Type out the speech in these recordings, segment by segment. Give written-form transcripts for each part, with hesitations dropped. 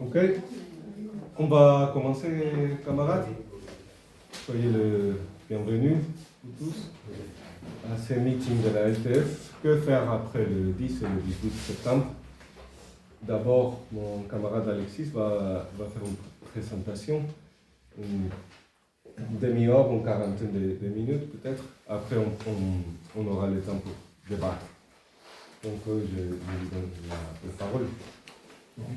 Ok, on va commencer, camarades. Soyez le bienvenus, vous tous, à ce meeting de la LTF. Que faire après le 10 et le 18 septembre? D'abord, mon camarade Alexis va faire une présentation, une demi-heure, une quarantaine de minutes peut-être. Après, on aura le temps pour débattre. Donc, je lui donne la parole.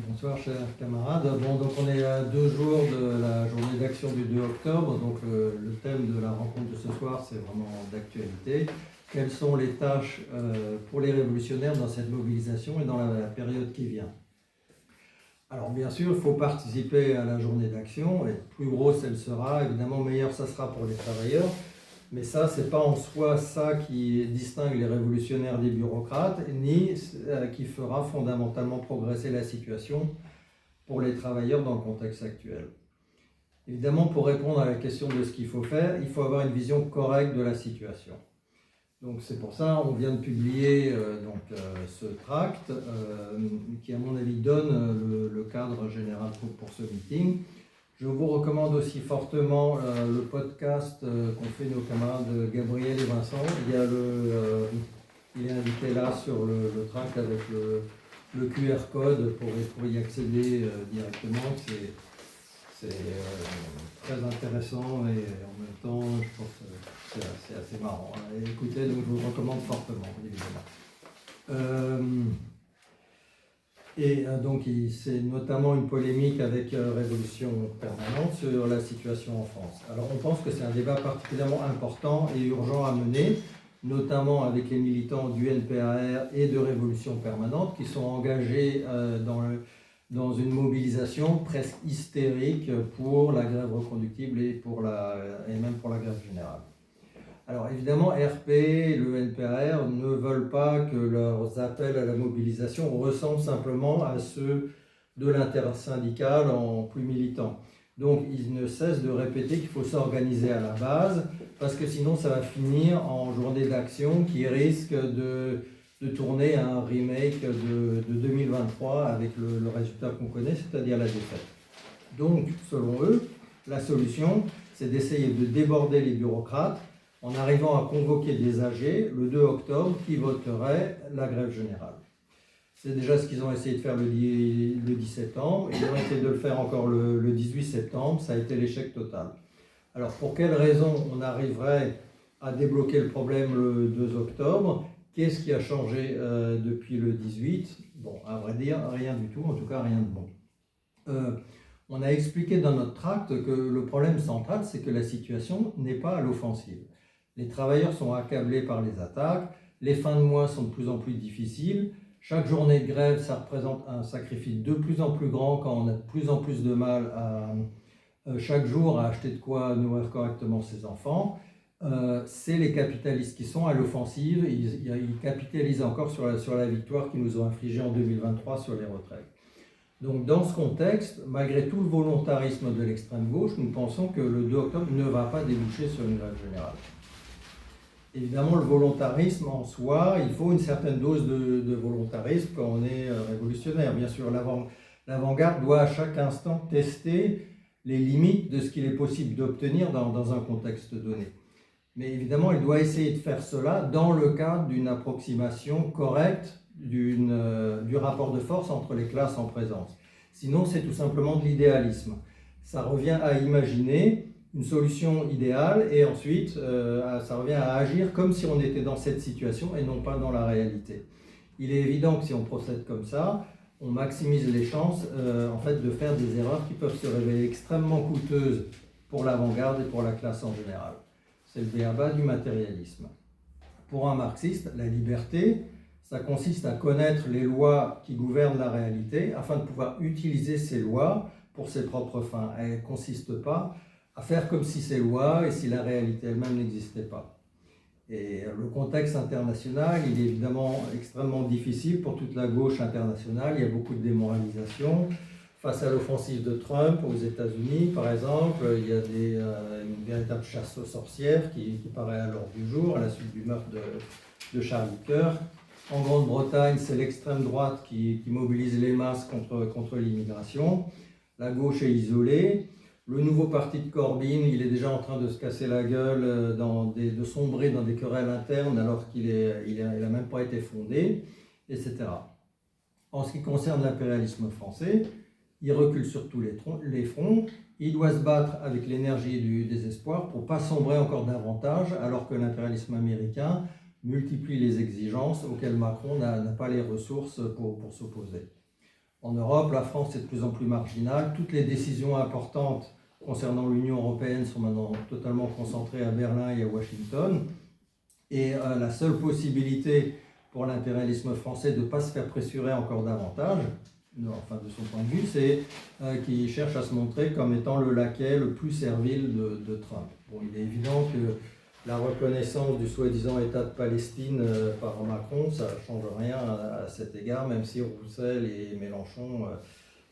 Bonsoir chers camarades. Donc on est à 2 jours de la journée d'action du 2 octobre. Donc le thème de la rencontre de ce soir, c'est vraiment d'actualité. Quelles sont les tâches pour les révolutionnaires dans cette mobilisation et dans la période qui vient? Alors bien sûr, il faut participer à la journée d'action, et plus grosse elle sera, évidemment meilleure ça sera pour les travailleurs. Mais ça, ce n'est pas en soi ça qui distingue les révolutionnaires des bureaucrates, ni qui fera fondamentalement progresser la situation pour les travailleurs dans le contexte actuel. Évidemment, pour répondre à la question de ce qu'il faut faire, il faut avoir une vision correcte de la situation. Donc c'est pour ça qu'on vient de publier ce tract qui, à mon avis, donne le cadre général pour ce meeting. Je vous recommande aussi fortement le podcast qu'ont fait nos camarades Gabriel et Vincent. Il est indiqué là sur le tract avec le QR code pour y accéder directement. C'est très intéressant et en même temps, je pense que c'est assez marrant à écouter, donc je vous le recommande fortement, évidemment. Donc c'est notamment une polémique avec Révolution Permanente sur la situation en France. Alors on pense que c'est un débat particulièrement important et urgent à mener, notamment avec les militants du NPAR et de Révolution Permanente qui sont engagés dans une mobilisation presque hystérique pour la grève reconductible et même pour la grève générale. Alors évidemment, RP, le NPAR ne veulent pas que leurs appels à la mobilisation ressemblent simplement à ceux de l'intersyndicale en plus militant. Donc ils ne cessent de répéter qu'il faut s'organiser à la base, parce que sinon ça va finir en journée d'action qui risque de tourner à un remake de 2023 avec le résultat qu'on connaît, c'est-à-dire la défaite. Donc selon eux, la solution, c'est d'essayer de déborder les bureaucrates en arrivant à convoquer des AG le 2 octobre qui voteraient la grève générale. C'est déjà ce qu'ils ont essayé de faire le 10 septembre, ils ont essayé de le faire encore le 18 septembre, ça a été l'échec total. Alors pour quelles raisons on arriverait à débloquer le problème le 2 octobre? Qu'est-ce qui a changé depuis le 18? Bon, à vrai dire, rien du tout, en tout cas rien de bon. On a expliqué dans notre tract que le problème central, c'est que la situation n'est pas à l'offensive. Les travailleurs sont accablés par les attaques, les fins de mois sont de plus en plus difficiles, chaque journée de grève, ça représente un sacrifice de plus en plus grand quand on a de plus en plus de mal chaque jour à acheter de quoi nourrir correctement ses enfants. C'est les capitalistes qui sont à l'offensive, ils capitalisent encore sur la victoire qu'ils nous ont infligée en 2023 sur les retraites. Donc dans ce contexte, malgré tout le volontarisme de l'extrême gauche, nous pensons que le 2 octobre ne va pas déboucher sur une grève générale. Évidemment, le volontarisme en soi, il faut une certaine dose de volontarisme quand on est révolutionnaire. Bien sûr, l'avant-garde doit à chaque instant tester les limites de ce qu'il est possible d'obtenir dans un contexte donné. Mais évidemment, il doit essayer de faire cela dans le cadre d'une approximation correcte du rapport de force entre les classes en présence. Sinon, c'est tout simplement de l'idéalisme. Ça revient à imaginer une solution idéale et ensuite ça revient à agir comme si on était dans cette situation et non pas dans la réalité. Il est évident que si on procède comme ça, on maximise les chances de faire des erreurs qui peuvent se révéler extrêmement coûteuses pour l'avant-garde et pour la classe en général. C'est le b.a.-ba du matérialisme. Pour un marxiste, la liberté, ça consiste à connaître les lois qui gouvernent la réalité afin de pouvoir utiliser ces lois pour ses propres fins. Elle ne consiste pas à faire comme si ces lois et si la réalité elle-même n'existait pas. Et le contexte international, il est évidemment extrêmement difficile pour toute la gauche internationale. Il y a beaucoup de démoralisation. Face à l'offensive de Trump aux États-Unis, par exemple, il y a une véritable chasse aux sorcières qui paraît à l'ordre du jour à la suite du meurtre de Charlie Kirk. En Grande-Bretagne, c'est l'extrême droite qui mobilise les masses contre l'immigration. La gauche est isolée. Le nouveau parti de Corbyn, il est déjà en train de se casser la gueule, de sombrer dans des querelles internes alors qu'il n'a même pas été fondé, etc. En ce qui concerne l'impérialisme français, il recule sur tous les fronts. Il doit se battre avec l'énergie du désespoir pour ne pas sombrer encore davantage, alors que l'impérialisme américain multiplie les exigences auxquelles Macron n'a pas les ressources pour s'opposer. En Europe, la France est de plus en plus marginale. Toutes les décisions importantes concernant l'Union européenne sont maintenant totalement concentrées à Berlin et à Washington. Et la seule possibilité pour l'impérialisme français de ne pas se faire pressurer encore davantage, enfin de son point de vue, c'est qu'il cherche à se montrer comme étant le laquais le plus servile de Trump. Bon, il est évident que la reconnaissance du soi-disant État de Palestine par Macron, ça ne change rien à cet égard, même si Roussel et Mélenchon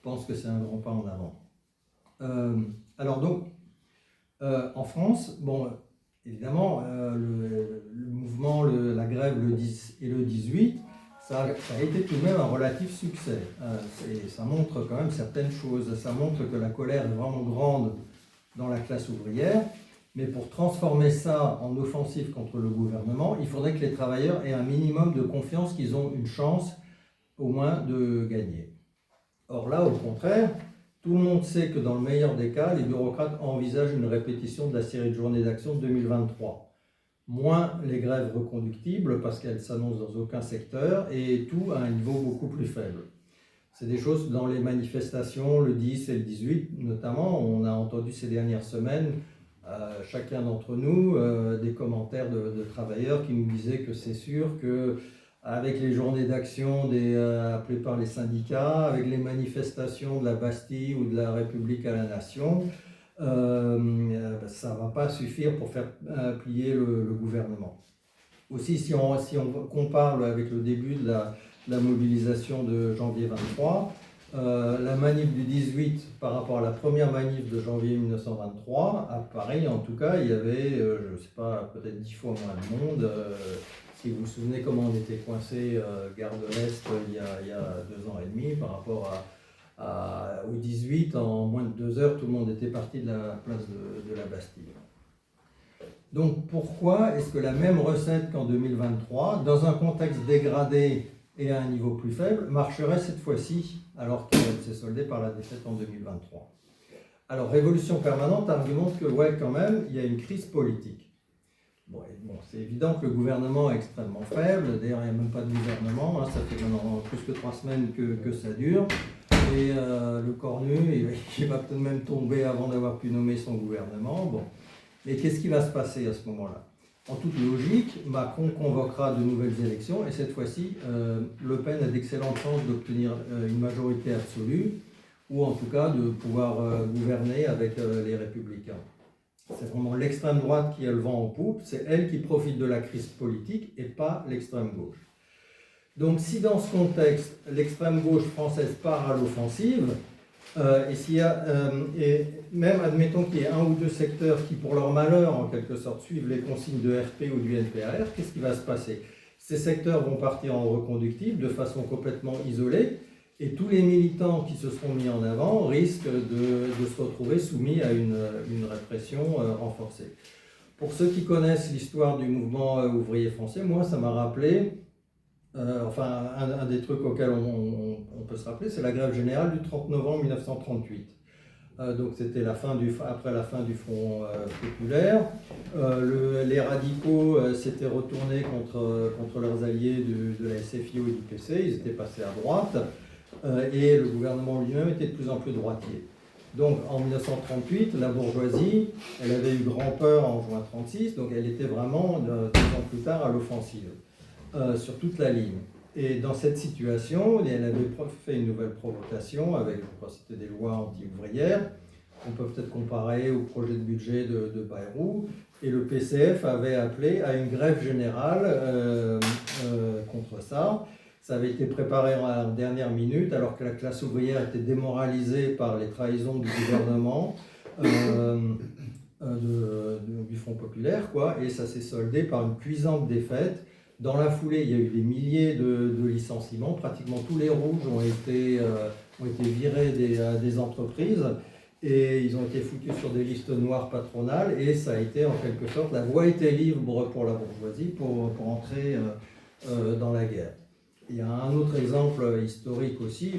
pensent que c'est un grand pas en avant. Alors donc, en France, bon, évidemment, le mouvement, la grève le 10 et le 18, ça a été tout de même un relatif succès. Ça montre quand même certaines choses. Ça montre que la colère est vraiment grande dans la classe ouvrière. Mais pour transformer ça en offensive contre le gouvernement, il faudrait que les travailleurs aient un minimum de confiance qu'ils ont une chance au moins de gagner. Or là, au contraire, tout le monde sait que dans le meilleur des cas, les bureaucrates envisagent une répétition de la série de journées d'action de 2023. Moins les grèves reconductibles parce qu'elles s'annoncent dans aucun secteur et tout à un niveau beaucoup plus faible. C'est des choses dans les manifestations, le 10 et le 18 notamment, on a entendu ces dernières semaines chacun d'entre nous des commentaires de travailleurs qui nous disaient que c'est sûr qu'avec les journées d'action appelées par les syndicats, avec les manifestations de la Bastille ou de la République à la Nation, ça ne va pas suffire pour faire plier le gouvernement. Aussi, si on compare avec le début de la mobilisation de janvier 23, la manif du 18 par rapport à la première manif de janvier 1923, à Paris en tout cas, il y avait, je ne sais pas, peut-être 10 fois moins de monde. Si vous vous souvenez comment on était coincé gare de l'Est il y a 2 ans et demi par rapport au 18, en moins de 2 heures, tout le monde était parti de la place de la Bastille. Donc pourquoi est-ce que la même recette qu'en 2023, dans un contexte dégradé et à un niveau plus faible, marcherait cette fois-ci, alors qu'elle s'est soldée par la défaite en 2023? Alors, Révolution Permanente argumente que, ouais, quand même, il y a une crise politique. Bon, c'est évident que le gouvernement est extrêmement faible. D'ailleurs, il n'y a même pas de gouvernement. Ça fait maintenant plus que 3 semaines que ça dure. Et le cornu, il va peut-être même tomber avant d'avoir pu nommer son gouvernement. Bon. Mais qu'est-ce qui va se passer à ce moment-là? En toute logique, Macron convoquera de nouvelles élections et cette fois-ci, Le Pen a d'excellentes chances d'obtenir une majorité absolue ou en tout cas de pouvoir gouverner avec les Républicains. C'est vraiment l'extrême droite qui a le vent en poupe, c'est elle qui profite de la crise politique et pas l'extrême gauche. Donc si dans ce contexte, l'extrême gauche française part à l'offensive, et même admettons qu'il y ait 1 ou 2 secteurs qui, pour leur malheur, en quelque sorte, suivent les consignes de RP ou du NPAR, qu'est-ce qui va se passer? Ces secteurs vont partir en reconductible de façon complètement isolée, et tous les militants qui se seront mis en avant risquent de se retrouver soumis à une répression renforcée. Pour ceux qui connaissent l'histoire du mouvement ouvrier français, moi, ça m'a rappelé, un des trucs auxquels on peut se rappeler, c'est la grève générale du 30 novembre 1938. Donc c'était après la fin du Front populaire. Les radicaux s'étaient retournés contre leurs alliés de la SFIO et du PC, ils étaient passés à droite, et le gouvernement lui-même était de plus en plus droitier. Donc en 1938, la bourgeoisie, elle avait eu grand peur en juin 1936, donc elle était vraiment 2 ans plus tard à l'offensive. Sur toute la ligne. Et dans cette situation, elle avait fait une nouvelle provocation avec, je crois que c'était des lois anti-ouvrières. On peut peut-être comparer au projet de budget de Bayrou. Et le PCF avait appelé à une grève générale contre ça. Ça avait été préparé en dernière minute, alors que la classe ouvrière était démoralisée par les trahisons du gouvernement. Du Front populaire, quoi, et ça s'est soldé par une cuisante défaite Dans la foulée, il y a eu des milliers de licenciements. Pratiquement tous les rouges ont été virés des entreprises et ils ont été foutus sur des listes noires patronales. Et ça a été en quelque sorte, la voie était libre pour la bourgeoisie pour entrer dans la guerre. Il y a un autre exemple historique aussi,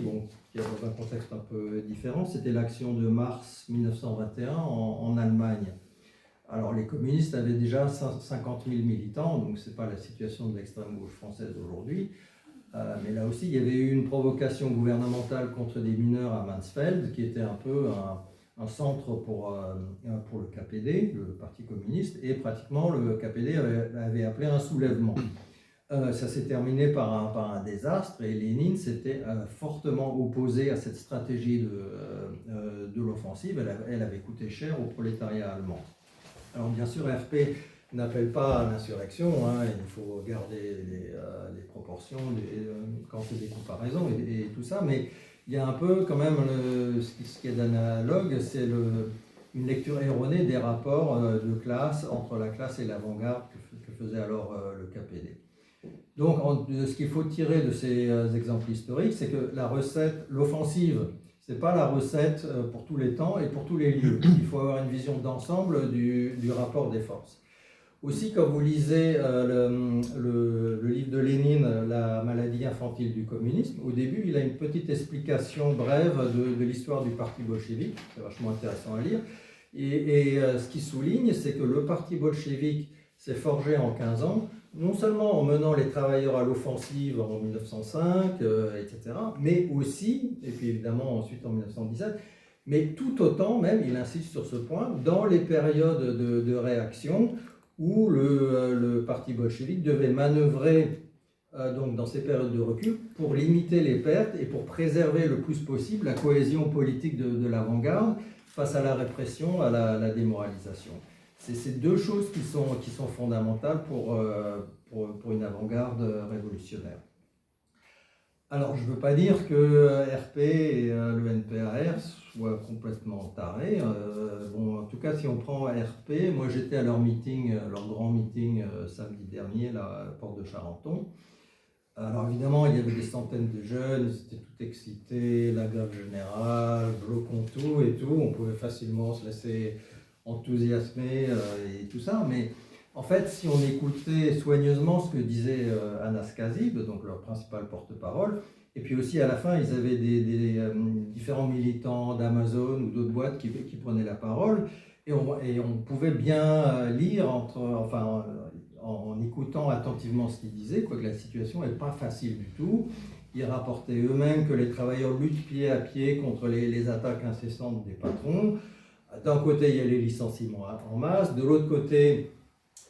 qui est dans un contexte un peu différent, c'était l'action de mars 1921 en Allemagne. Alors les communistes avaient déjà 50 000 militants, donc ce n'est pas la situation de l'extrême gauche française aujourd'hui. Mais là aussi, il y avait eu une provocation gouvernementale contre des mineurs à Mansfeld, qui était un peu un centre pour le KPD, le Parti communiste, et pratiquement le KPD avait appelé un soulèvement. Ça s'est terminé par un désastre et Lénine s'était fortement opposé à cette stratégie de l'offensive. Elle avait coûté cher au prolétariat allemand. Alors bien sûr, RP n'appelle pas à l'insurrection, il faut garder les proportions quand c'est des comparaisons et tout ça, mais il y a un peu quand même ce qui est d'analogue, c'est une lecture erronée des rapports de classe entre la classe et l'avant-garde que faisait alors le KPD. Donc ce qu'il faut tirer de ces exemples historiques, c'est que la recette, l'offensive, ce n'est pas la recette pour tous les temps et pour tous les lieux. Il faut avoir une vision d'ensemble du rapport des forces. Aussi, quand vous lisez le livre de Lénine, La maladie infantile du communisme, au début, il a une petite explication brève de l'histoire du parti bolchevique. C'est vachement intéressant à lire. Et ce qu'il souligne, c'est que le parti bolchevique s'est forgé en 15 ans, non seulement en menant les travailleurs à l'offensive en 1905, etc., mais aussi, et puis évidemment ensuite en 1917, mais tout autant même, il insiste sur ce point, dans les périodes de réaction où le parti bolchevique devait manœuvrer donc dans ces périodes de recul pour limiter les pertes et pour préserver le plus possible la cohésion politique de l'avant-garde face à la répression, à la démoralisation. C'est ces deux choses qui sont fondamentales pour une avant-garde révolutionnaire. Alors, je ne veux pas dire que RP et le NPAR soient complètement tarés. En tout cas, si on prend RP, moi j'étais à leur meeting, leur grand meeting samedi dernier, là, à la porte de Charenton. Alors évidemment, il y avait des centaines de jeunes, ils étaient tout excités, la grève générale, bloquons tout et tout. On pouvait facilement se laisser enthousiasmer et tout ça, mais en fait, si on écoutait soigneusement ce que disait Anas Kazib, donc leur principal porte-parole, et puis aussi à la fin, ils avaient des différents militants d'Amazon ou d'autres boîtes qui prenaient la parole, et on pouvait bien lire en écoutant attentivement ce qu'ils disaient, que la situation n'est pas facile du tout. Ils rapportaient eux-mêmes que les travailleurs luttent pied à pied contre les attaques incessantes des patrons. D'un côté, il y a les licenciements en masse, de l'autre côté,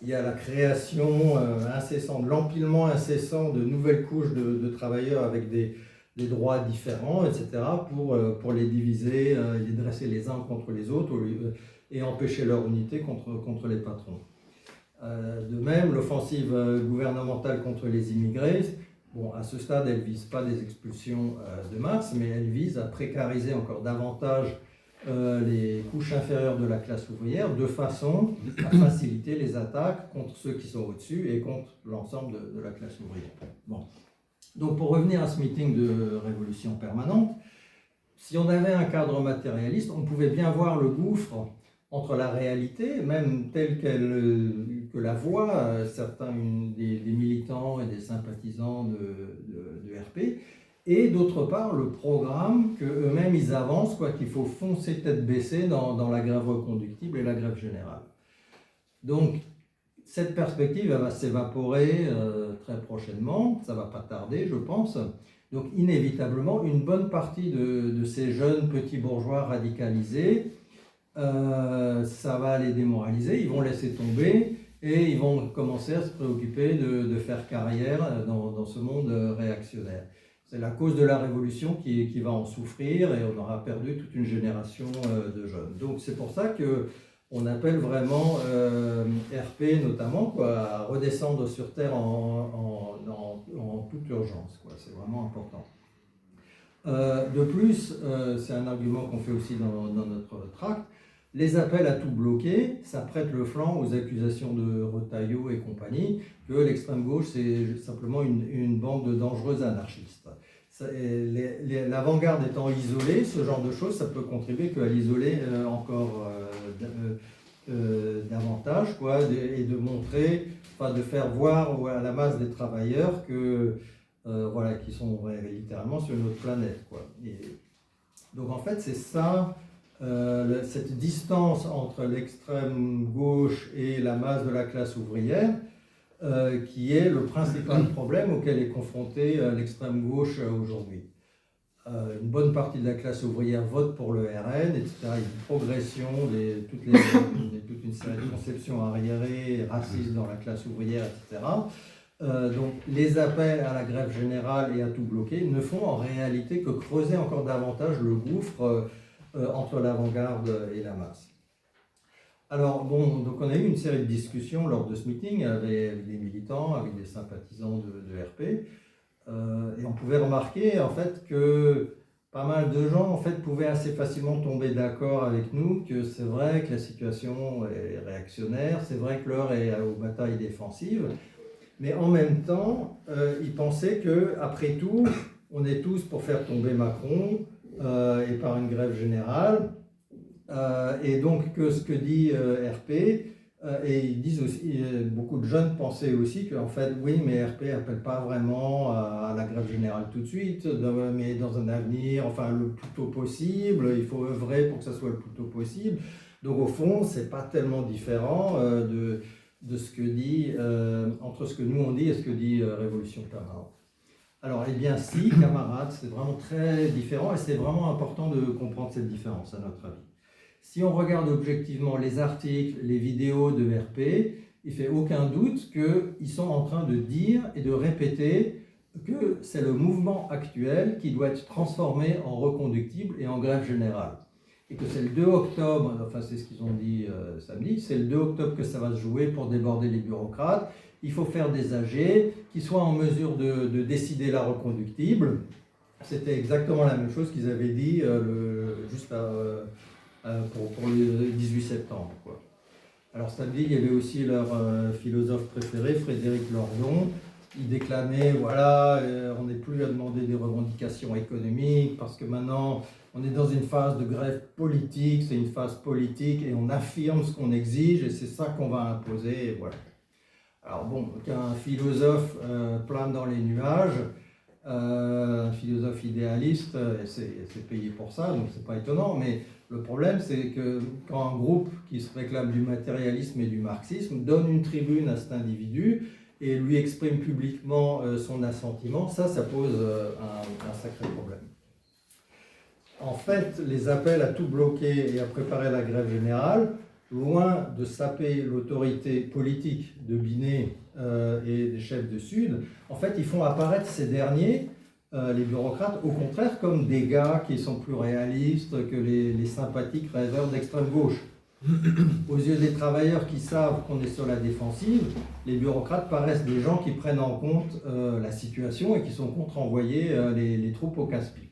il y a la création incessante, l'empilement incessant de nouvelles couches de travailleurs avec des droits différents, etc., pour les diviser, les dresser les uns contre les autres et empêcher leur unité contre les patrons. De même, l'offensive gouvernementale contre les immigrés, à ce stade, elle ne vise pas des expulsions de masse, mais elle vise à précariser encore davantage les couches inférieures de la classe ouvrière de façon à faciliter les attaques contre ceux qui sont au-dessus et contre l'ensemble de la classe ouvrière. Donc pour revenir à ce meeting de révolution permanente, si on avait un cadre matérialiste, on pouvait bien voir le gouffre entre la réalité, même telle que la voient certains des militants et des sympathisants de RP, et d'autre part le programme qu'eux-mêmes ils avancent, qu'il faut foncer tête baissée dans la grève reconductible et la grève générale. Donc cette perspective elle va s'évaporer très prochainement, ça ne va pas tarder je pense. Donc inévitablement une bonne partie de ces jeunes petits bourgeois radicalisés, ça va les démoraliser, ils vont laisser tomber et ils vont commencer à se préoccuper de faire carrière dans ce monde réactionnaire. C'est la cause de la révolution qui va en souffrir et on aura perdu toute une génération de jeunes. Donc c'est pour ça qu'on appelle vraiment RP notamment à redescendre sur Terre en toute urgence. C'est vraiment important. De plus, c'est un argument qu'on fait aussi dans notre tract, Les appels à tout bloquer, ça prête le flanc aux accusations de Retailleau et compagnie que l'extrême gauche, c'est simplement une bande de dangereux anarchistes. L'avant-garde étant isolée, ce genre de choses, ça peut contribuer qu'à l'isoler encore davantage, quoi, et de montrer, enfin, de faire voir à la masse des travailleurs que, voilà, qu'ils sont littéralement sur une autre planète, quoi. Donc en fait, c'est ça, cette distance entre l'extrême gauche et la masse de la classe ouvrière, qui est le principal problème auquel est confrontée l'extrême gauche aujourd'hui. Une bonne partie de la classe ouvrière vote pour le RN, etc. Il y a une progression, toute une série de conceptions arriérées, racistes dans la classe ouvrière, etc. Donc les appels à la grève générale et à tout bloquer ne font en réalité que creuser encore davantage le gouffre entre l'avant-garde et la masse. Alors bon, donc on a eu une série de discussions lors de ce meeting avec des militants, avec des sympathisants de RP, et on pouvait remarquer en fait que pas mal de gens en fait pouvaient assez facilement tomber d'accord avec nous que c'est vrai que la situation est réactionnaire, c'est vrai que l'heure est aux batailles défensives, mais en même temps, ils pensaient que après tout, on est tous pour faire tomber Macron et par une grève générale. Et donc que ce que dit RP, et ils disent aussi, beaucoup de jeunes pensaient aussi qu'en fait, oui, mais RP n'appelle pas vraiment à la grève générale tout de suite, mais dans un avenir, enfin le plus tôt possible, il faut œuvrer pour que ça soit le plus tôt possible. Donc au fond, c'est pas tellement différent de ce que dit, entre ce que nous on dit et ce que dit Révolution Camarade. Alors, eh bien si, camarades, c'est vraiment très différent et c'est vraiment important de comprendre cette différence à notre avis. Si on regarde objectivement les articles, les vidéos de RP, il ne fait aucun doute qu'ils sont en train de dire et de répéter que c'est le mouvement actuel qui doit être transformé en reconductible et en grève générale. Et que c'est le 2 octobre, enfin c'est ce qu'ils ont dit samedi, c'est le 2 octobre que ça va se jouer pour déborder les bureaucrates. Il faut faire des AG qui soient en mesure de décider la reconductible. C'était exactement la même chose qu'ils avaient dit juste pour le 18 septembre. Quoi. Alors samedi, il y avait aussi leur philosophe préféré, Frédéric Lordon. Il déclamait, voilà, on n'est plus à demander des revendications économiques parce que maintenant, on est dans une phase de grève politique, c'est une phase politique et on affirme ce qu'on exige et c'est ça qu'on va imposer. Et voilà. Alors bon, qu'un philosophe plane dans les nuages, un philosophe idéaliste, c'est payé pour ça, donc c'est pas étonnant, mais le problème c'est que quand un groupe qui se réclame du matérialisme et du marxisme donne une tribune à cet individu et lui exprime publiquement son assentiment, ça pose un sacré problème. En fait, les appels à tout bloquer et à préparer la grève générale, loin de saper l'autorité politique de Binet et des chefs de Sud, en fait, ils font apparaître ces derniers, les bureaucrates, au contraire, comme des gars qui sont plus réalistes que les sympathiques rêveurs d'extrême gauche. Aux yeux des travailleurs qui savent qu'on est sur la défensive, les bureaucrates paraissent des gens qui prennent en compte la situation et qui sont contre envoyer les troupes au casse-pipe.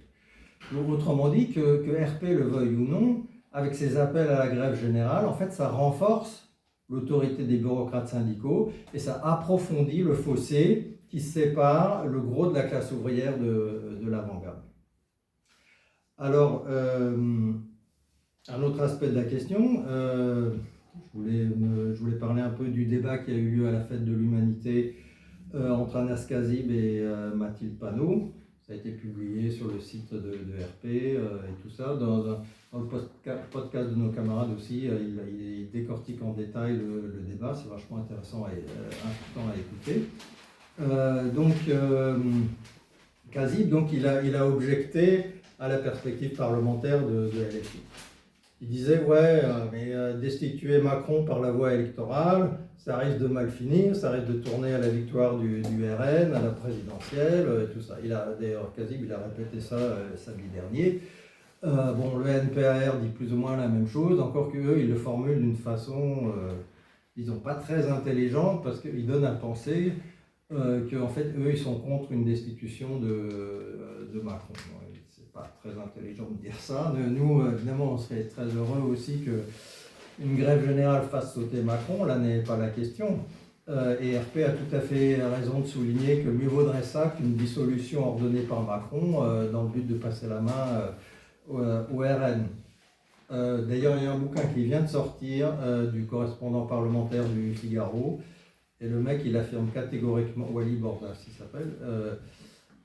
Donc, autrement dit, que RP le veuille ou non, avec ses appels à la grève générale, en fait, ça renforce l'autorité des bureaucrates syndicaux et ça approfondit le fossé qui sépare le gros de la classe ouvrière de l'avant-garde. Alors, un autre aspect de la question, je voulais parler un peu du débat qui a eu lieu à la Fête de l'Humanité entre Anas Kazib et Mathilde Panot. Ça a été publié sur le site de RP et tout ça. Dans le podcast de nos camarades aussi, il décortique en détail le débat. C'est vachement intéressant et important à écouter. Kazib, donc, il a objecté à la perspective parlementaire de LFI. Il disait, ouais, mais destituer Macron par la voie électorale, ça risque de mal finir, ça risque de tourner à la victoire du RN, à la présidentielle, tout ça. D'ailleurs, Kazib, il a répété ça samedi dernier. Le NPAR dit plus ou moins la même chose, encore qu'eux, ils le formulent d'une façon, disons, pas très intelligente, parce qu'ils donnent à penser qu'en fait, eux, ils sont contre une destitution de Macron. pas très intelligent de dire ça. Nous, évidemment, on serait très heureux aussi qu'une grève générale fasse sauter Macron, là n'est pas la question. Et RP a tout à fait raison de souligner que mieux vaudrait ça qu'une dissolution ordonnée par Macron dans le but de passer la main au RN. D'ailleurs, il y a un bouquin qui vient de sortir du correspondant parlementaire du Figaro, et le mec, il affirme catégoriquement, Wally Bordas, il s'appelle,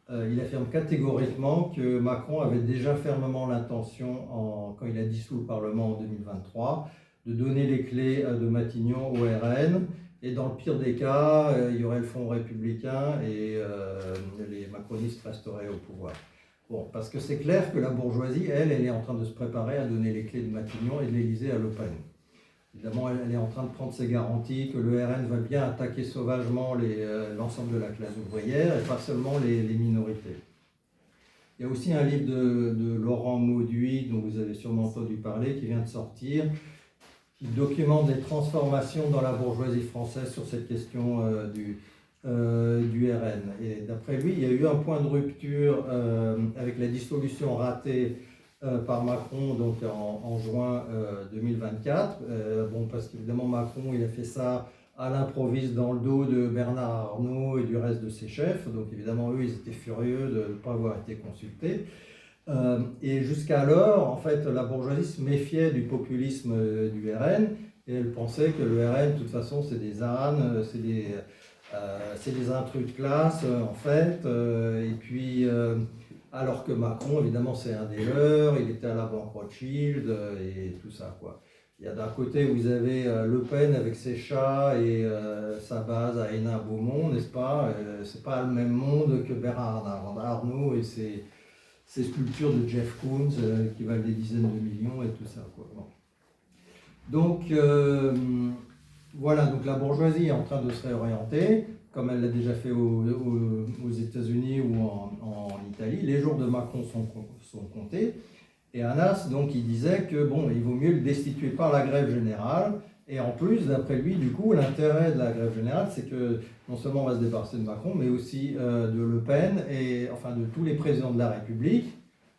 il affirme catégoriquement que Macron avait déjà fermement l'intention, quand il a dissous le Parlement en 2023, de donner les clés de Matignon au RN. Et dans le pire des cas, il y aurait le Front républicain et les macronistes resteraient au pouvoir. Bon, parce que c'est clair que la bourgeoisie, elle est en train de se préparer à donner les clés de Matignon et de l'Élysée à Le Pen. Évidemment, elle est en train de prendre ses garanties que le RN va bien attaquer sauvagement l'ensemble de la classe ouvrière et pas seulement les minorités. Il y a aussi un livre de Laurent Mauduit, dont vous avez sûrement entendu parler, qui vient de sortir, qui documente les transformations dans la bourgeoisie française sur cette question du RN. Et d'après lui, il y a eu un point de rupture avec la dissolution ratée par Macron donc en juin 2024. Bon, parce qu'évidemment, Macron, il a fait ça à l'improviste dans le dos de Bernard Arnault et du reste de ses chefs. Donc évidemment, eux, ils étaient furieux de ne pas avoir été consultés. Et jusqu'alors, en fait, la bourgeoisie se méfiait du populisme du RN et elle pensait que le RN, de toute façon, c'est des ânes, c'est des intrus de classe, en fait. Et puis, alors que Macron, évidemment, c'est un des leurs, il était à la banque Rothschild et tout ça, quoi. Il y a d'un côté, vous avez Le Pen avec ses chats et sa base à Hénin-Beaumont, n'est-ce pas? C'est pas le même monde que Bernard Arnault et ces sculptures de Jeff Koons qui valent des dizaines de millions et tout ça, quoi. Bon. Donc, voilà, donc la bourgeoisie est en train de se réorienter, comme elle l'a déjà fait aux États-Unis ou en Italie. Les jours de Macron sont comptés. Et Anas, donc, il disait que, bon, il vaut mieux le destituer par la grève générale. Et en plus, d'après lui, du coup, l'intérêt de la grève générale, c'est que non seulement on va se débarrasser de Macron, mais aussi de Le Pen, et enfin de tous les présidents de la République,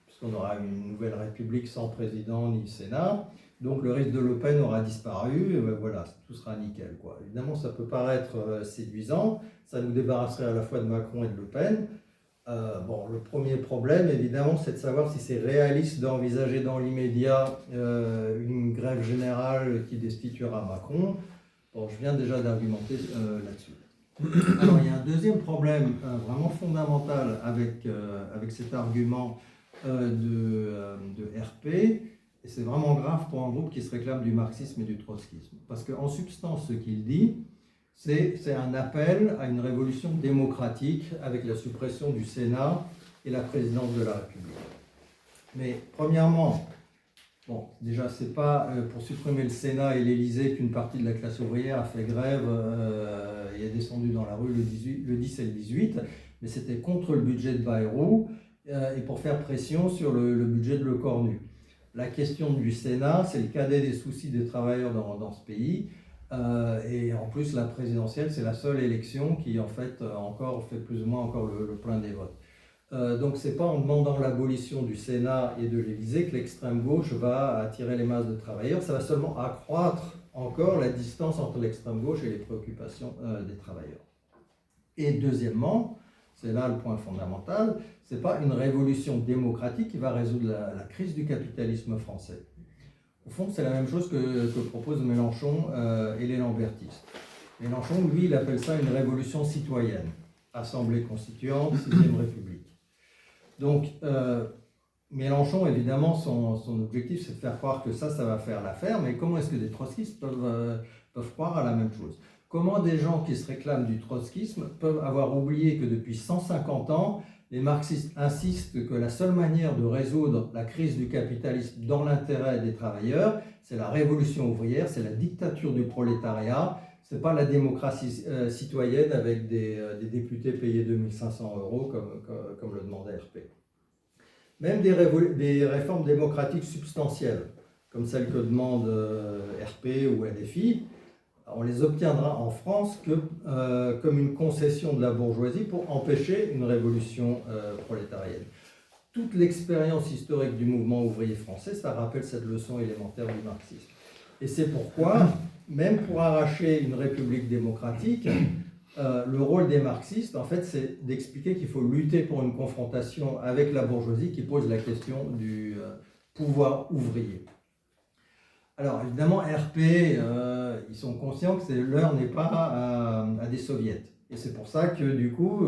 puisqu'on aura une nouvelle République sans président ni Sénat. Donc le risque de Le Pen aura disparu, et ben voilà, tout sera nickel, quoi. Évidemment, ça peut paraître séduisant, ça nous débarrasserait à la fois de Macron et de Le Pen. Bon, le premier problème, évidemment, c'est de savoir si c'est réaliste d'envisager dans l'immédiat une grève générale qui destituera Macron. Bon, je viens déjà d'argumenter là-dessus. Alors, il y a un deuxième problème vraiment fondamental avec cet argument de RP, et c'est vraiment grave pour un groupe qui se réclame du marxisme et du trotskisme. Parce qu'en substance, ce qu'il dit, c'est un appel à une révolution démocratique avec la suppression du Sénat et la présidence de la République. Mais premièrement, bon, déjà, c'est pas pour supprimer le Sénat et l'Élysée qu'une partie de la classe ouvrière a fait grève et est descendue dans la rue le 10 et le 18, mais c'était contre le budget de Bayrou et pour faire pression sur le budget de Lecornu. La question du Sénat, c'est le cadet des soucis des travailleurs dans ce pays. Et en plus, la présidentielle, c'est la seule élection qui, en fait, fait plus ou moins encore le plein des votes. Donc, c'est pas en demandant l'abolition du Sénat et de l'Élysée que l'extrême gauche va attirer les masses de travailleurs. Ça va seulement accroître encore la distance entre l'extrême gauche et les préoccupations des travailleurs. Et deuxièmement, c'est là le point fondamental, c'est pas une révolution démocratique qui va résoudre la crise du capitalisme français. Au fond, c'est la même chose que proposent Mélenchon et les lambertistes. Mélenchon, lui, il appelle ça une révolution citoyenne. Assemblée constituante, 6e République. Donc, Mélenchon, évidemment, son objectif, c'est de faire croire que ça va faire l'affaire, mais comment est-ce que des trotskistes peuvent croire à la même chose? Comment des gens qui se réclament du trotskisme peuvent avoir oublié que depuis 150 ans, les marxistes insistent que la seule manière de résoudre la crise du capitalisme dans l'intérêt des travailleurs, c'est la révolution ouvrière, c'est la dictature du prolétariat, c'est pas la démocratie citoyenne avec des députés payés 2500 € comme le demandait RP. Même des réformes démocratiques substantielles, comme celles que demandent RP ou LFI, on les obtiendra en France que comme une concession de la bourgeoisie pour empêcher une révolution prolétarienne. toute l'expérience historique du mouvement ouvrier français, ça rappelle cette leçon élémentaire du marxisme. Et c'est pourquoi, même pour arracher une république démocratique, le rôle des marxistes, en fait, c'est d'expliquer qu'il faut lutter pour une confrontation avec la bourgeoisie qui pose la question du pouvoir ouvrier. Alors, évidemment, RP, ils sont conscients que l'heure n'est pas à des soviets. Et c'est pour ça que, du coup,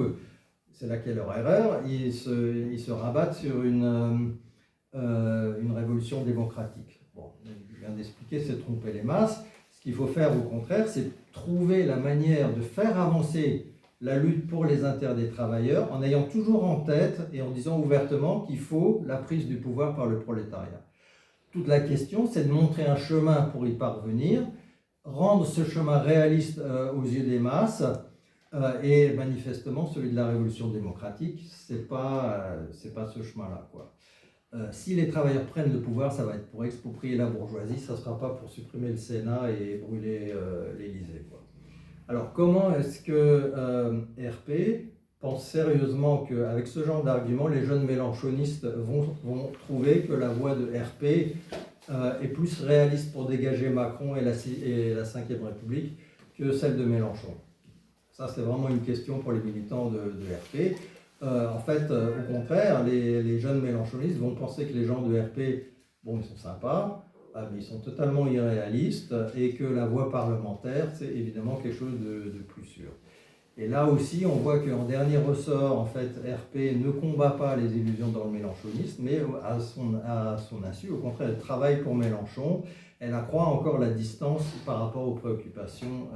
c'est là qu'est leur erreur, ils se rabattent sur une révolution démocratique. Bon, je viens d'expliquer, c'est tromper les masses. Ce qu'il faut faire, au contraire, c'est trouver la manière de faire avancer la lutte pour les intérêts des travailleurs en ayant toujours en tête et en disant ouvertement qu'il faut la prise du pouvoir par le prolétariat. Toute la question, c'est de montrer un chemin pour y parvenir, rendre ce chemin réaliste aux yeux des masses, et manifestement, celui de la révolution démocratique, c'est pas ce chemin-là, quoi. Si les travailleurs prennent le pouvoir, ça va être pour exproprier la bourgeoisie, ça ne sera pas pour supprimer le Sénat et brûler l'Élysée, quoi. Alors, comment est-ce que RP pense sérieusement qu'avec ce genre d'argument, les jeunes mélenchonistes vont trouver que la voie de RP est plus réaliste pour dégager Macron et la Ve République que celle de Mélenchon? Ça, c'est vraiment une question pour les militants de RP. En fait, au contraire, les jeunes mélenchonistes vont penser que les gens de RP, bon, ils sont sympas, mais ils sont totalement irréalistes et que la voie parlementaire, c'est évidemment quelque chose de plus sûr. Et là aussi, on voit qu'en dernier ressort, en fait, RP ne combat pas les illusions dans le mélenchonisme, mais à son insu, au contraire, elle travaille pour Mélenchon. Elle accroît encore la distance par rapport aux préoccupations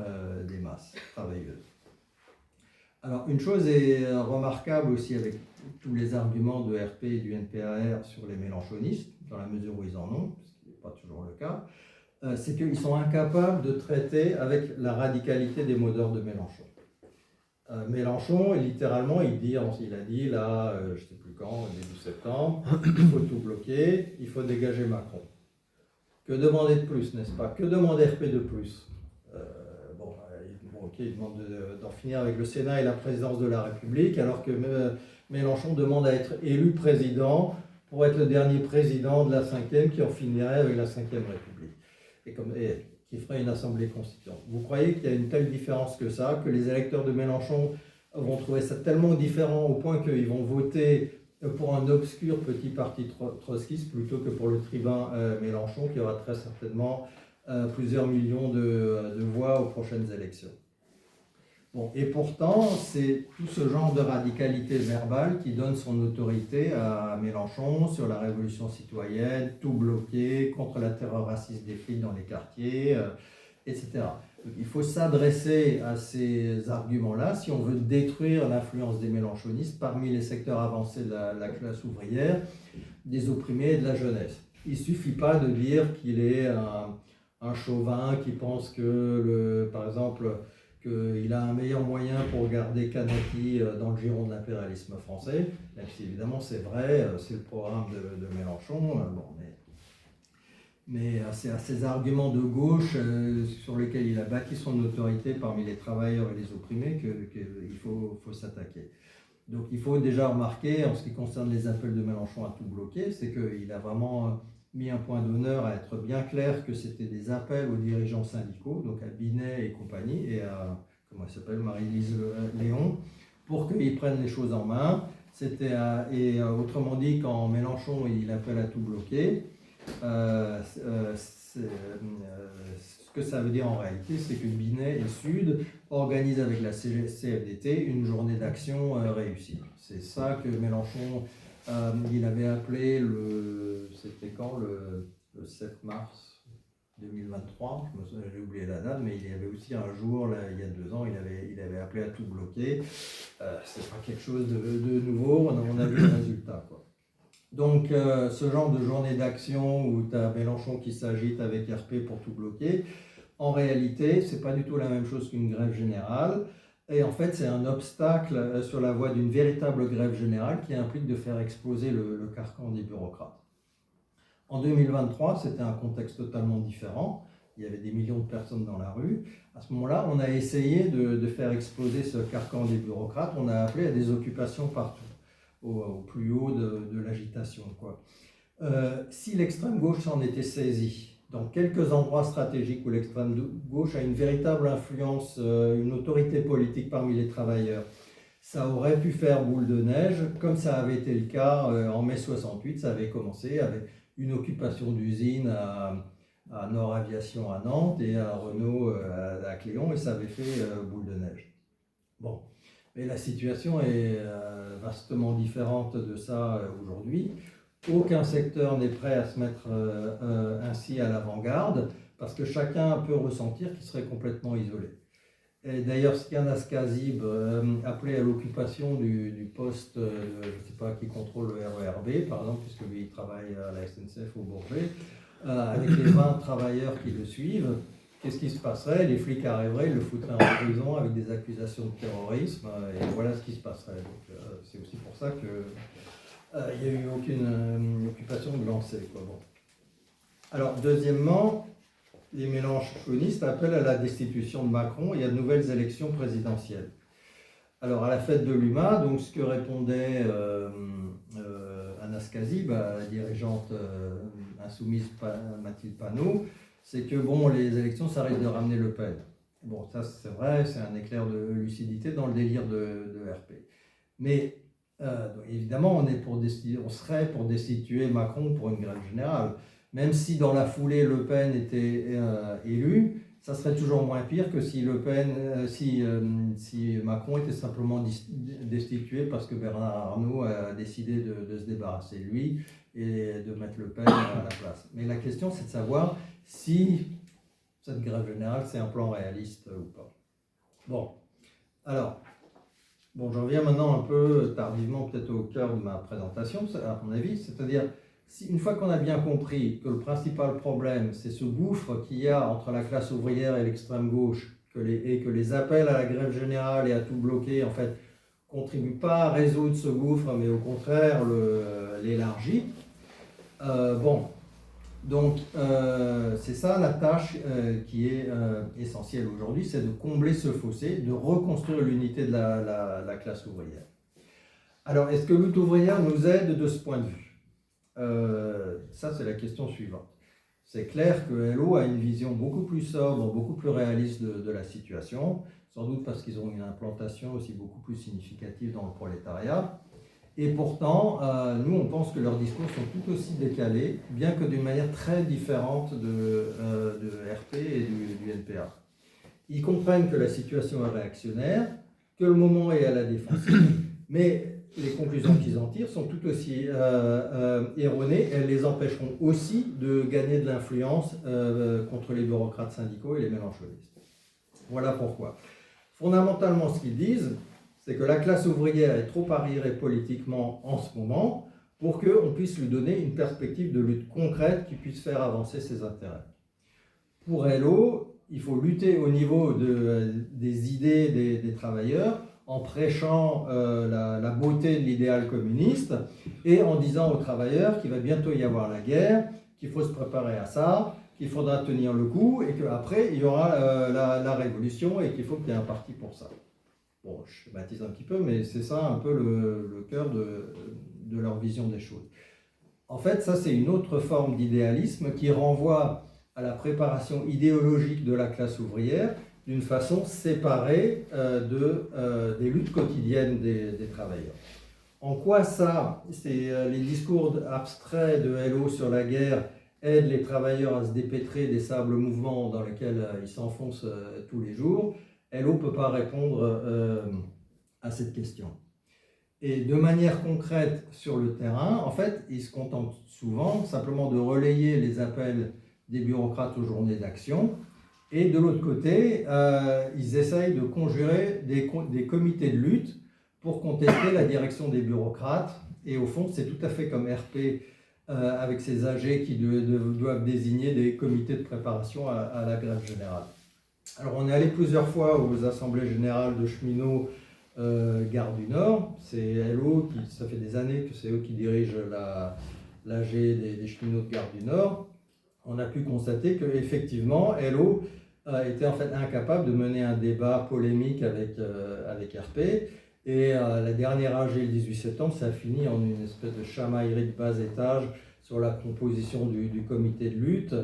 des masses travailleuses. Alors, une chose est remarquable aussi avec tous les arguments de RP et du NPAR sur les mélenchonistes, dans la mesure où ils en ont, ce qui n'est pas toujours le cas, c'est qu'ils sont incapables de traiter avec la radicalité des mots d'ordre de Mélenchon. Mélenchon, littéralement, il a dit là, je ne sais plus quand, début septembre, il faut tout bloquer, il faut dégager Macron. Que demander de plus, n'est-ce pas? Que demande RP de plus? Ok, il demande d'en finir avec le Sénat et la présidence de la République, alors que Mélenchon demande à être élu président pour être le dernier président de la 5e qui en finirait avec la 5e République, et qui ferait une assemblée constituante. Vous croyez qu'il y a une telle différence que ça, que les électeurs de Mélenchon vont trouver ça tellement différent au point qu'ils vont voter pour un obscur petit parti trotskiste plutôt que pour le tribun Mélenchon, qui aura très certainement plusieurs millions de voix aux prochaines élections? Bon, et pourtant, c'est tout ce genre de radicalité verbale qui donne son autorité à Mélenchon sur la révolution citoyenne, tout bloqué, contre la terreur raciste des flics dans les quartiers, etc. Donc, il faut s'adresser à ces arguments-là si on veut détruire l'influence des mélenchonistes parmi les secteurs avancés de la classe ouvrière, des opprimés et de la jeunesse. Il ne suffit pas de dire qu'il est un chauvin qui pense que, par exemple, qu'il a un meilleur moyen pour garder Kanaki dans le giron de l'impérialisme français, même si évidemment c'est vrai, c'est le programme de Mélenchon, bon, mais c'est à ces arguments de gauche sur lesquels il a bâti son autorité parmi les travailleurs et les opprimés qu'il faut s'attaquer. Donc il faut déjà remarquer, en ce qui concerne les appels de Mélenchon à tout bloquer, c'est qu'il a vraiment mis un point d'honneur à être bien clair que c'était des appels aux dirigeants syndicaux, donc à Binet et compagnie, et à, comment elle s'appelle, Marie-Lise Léon, pour qu'ils prennent les choses en main. Autrement dit, quand Mélenchon il appelle à tout bloquer, ce que ça veut dire en réalité, c'est que Binet et Sud organisent avec la CFDT une journée d'action réussie. C'est ça que Mélenchon... il avait appelé c'était quand, le 7 mars 2023, j'ai oublié la date, mais il y avait aussi un jour, là, il y a 2 ans, il avait appelé à tout bloquer. C'est pas quelque chose de nouveau, on a vu le résultat, quoi. Donc, ce genre de journée d'action où tu as Mélenchon qui s'agite avec RP pour tout bloquer, en réalité, c'est pas du tout la même chose qu'une grève générale. Et en fait, c'est un obstacle sur la voie d'une véritable grève générale qui implique de faire exploser le carcan des bureaucrates. En 2023, c'était un contexte totalement différent. Il y avait des millions de personnes dans la rue. À ce moment-là, on a essayé de faire exploser ce carcan des bureaucrates. On a appelé à des occupations partout. au plus haut de l'agitation, quoi. Si l'extrême gauche s'en était saisie, dans quelques endroits stratégiques où l'extrême gauche a une véritable influence, une autorité politique parmi les travailleurs, ça aurait pu faire boule de neige, comme ça avait été le cas en mai 68. Ça avait commencé avec une occupation d'usines à Nord Aviation à Nantes et à Renault à Cléon, et ça avait fait boule de neige. Bon, mais la situation est vastement différente de ça aujourd'hui. Aucun secteur n'est prêt à se mettre ainsi à l'avant-garde, parce que chacun peut ressentir qu'il serait complètement isolé. Et d'ailleurs, Skianas Kazib appelait à l'occupation du poste, je ne sais pas, qui contrôle le RERB, par exemple, puisque lui il travaille à la SNCF au Bourget, avec les 20 travailleurs qui le suivent. Qu'est-ce qui se passerait? Les flics arriveraient, ils le foutraient en prison avec des accusations de terrorisme, et voilà ce qui se passerait. Donc, c'est aussi pour ça que il n'y a eu aucune occupation de lancer, quoi. Bon. Alors, deuxièmement, les mélanges chauvinistes appellent à la destitution de Macron et à de nouvelles élections présidentielles. Alors, à la fête de l'UMA, donc ce que répondait Anas Kazib, la dirigeante insoumise Mathilde Panot, c'est que bon, les élections, ça risque de ramener Le Pen. Bon, ça c'est vrai, c'est un éclair de lucidité dans le délire de RP. Mais évidemment, on serait pour destituer Macron pour une grève générale. Même si dans la foulée Le Pen était élu, ça serait toujours moins pire que si si Macron était simplement destitué parce que Bernard Arnault a décidé de se débarrasser de lui et de mettre Le Pen à la place. Mais la question, c'est de savoir si cette grève générale, c'est un plan réaliste ou pas. Bon, alors, j'en viens maintenant un peu tardivement peut-être au cœur de ma présentation, à mon avis, c'est-à-dire, une fois qu'on a bien compris que le principal problème, c'est ce gouffre qu'il y a entre la classe ouvrière et l'extrême gauche, et que les appels à la grève générale et à tout bloquer, en fait, contribuent pas à résoudre ce gouffre, mais au contraire l'élargit. Donc c'est ça la tâche qui est essentielle aujourd'hui, c'est de combler ce fossé, de reconstruire l'unité de la classe ouvrière. Alors, est-ce que lutte ouvrière nous aide de ce point de vue? Ça, c'est la question suivante. C'est clair que LO a une vision beaucoup plus sobre, beaucoup plus réaliste de la situation, sans doute parce qu'ils ont une implantation aussi beaucoup plus significative dans le prolétariat. Et pourtant, nous, on pense que leurs discours sont tout aussi décalés, bien que d'une manière très différente de RP et du NPA. Ils comprennent que la situation est réactionnaire, que le moment est à la défensive, mais les conclusions qu'ils en tirent sont tout aussi erronées. Elles les empêcheront aussi de gagner de l'influence contre les bureaucrates syndicaux et les mélanchonistes. Voilà pourquoi. Fondamentalement, ce qu'ils disent, c'est que la classe ouvrière est trop arriérée politiquement en ce moment pour qu'on puisse lui donner une perspective de lutte concrète qui puisse faire avancer ses intérêts. Pour LO, il faut lutter au niveau des idées des travailleurs, en prêchant la beauté de l'idéal communiste et en disant aux travailleurs qu'il va bientôt y avoir la guerre, qu'il faut se préparer à ça, qu'il faudra tenir le coup et qu'après il y aura la révolution et qu'il faut qu'il y ait un parti pour ça. Bon, je baptise un petit peu, mais c'est ça un peu le cœur de leur vision des choses. En fait, ça c'est une autre forme d'idéalisme qui renvoie à la préparation idéologique de la classe ouvrière d'une façon séparée des luttes quotidiennes des travailleurs. En quoi ça, les discours abstraits de LO sur la guerre aident les travailleurs à se dépêtrer des sables mouvants dans lesquels ils s'enfoncent tous les jours? LO ne peut pas répondre à cette question. Et de manière concrète sur le terrain, en fait, ils se contentent souvent simplement de relayer les appels des bureaucrates aux journées d'action. Et de l'autre côté, ils essayent de conjurer des comités de lutte pour contester la direction des bureaucrates. Et au fond, c'est tout à fait comme RP avec ses AG qui doivent désigner des comités de préparation à la grève générale. Alors, on est allé plusieurs fois aux assemblées générales de cheminots Gare du Nord. C'est LO, ça fait des années que c'est eux qui dirigent l'AG des cheminots de Gare du Nord. On a pu constater qu'effectivement, LO était en fait incapable de mener un débat polémique avec RP Et la dernière AG, le 18 septembre, ça a fini en une espèce de chamaillerie de bas étage sur la composition du comité de lutte.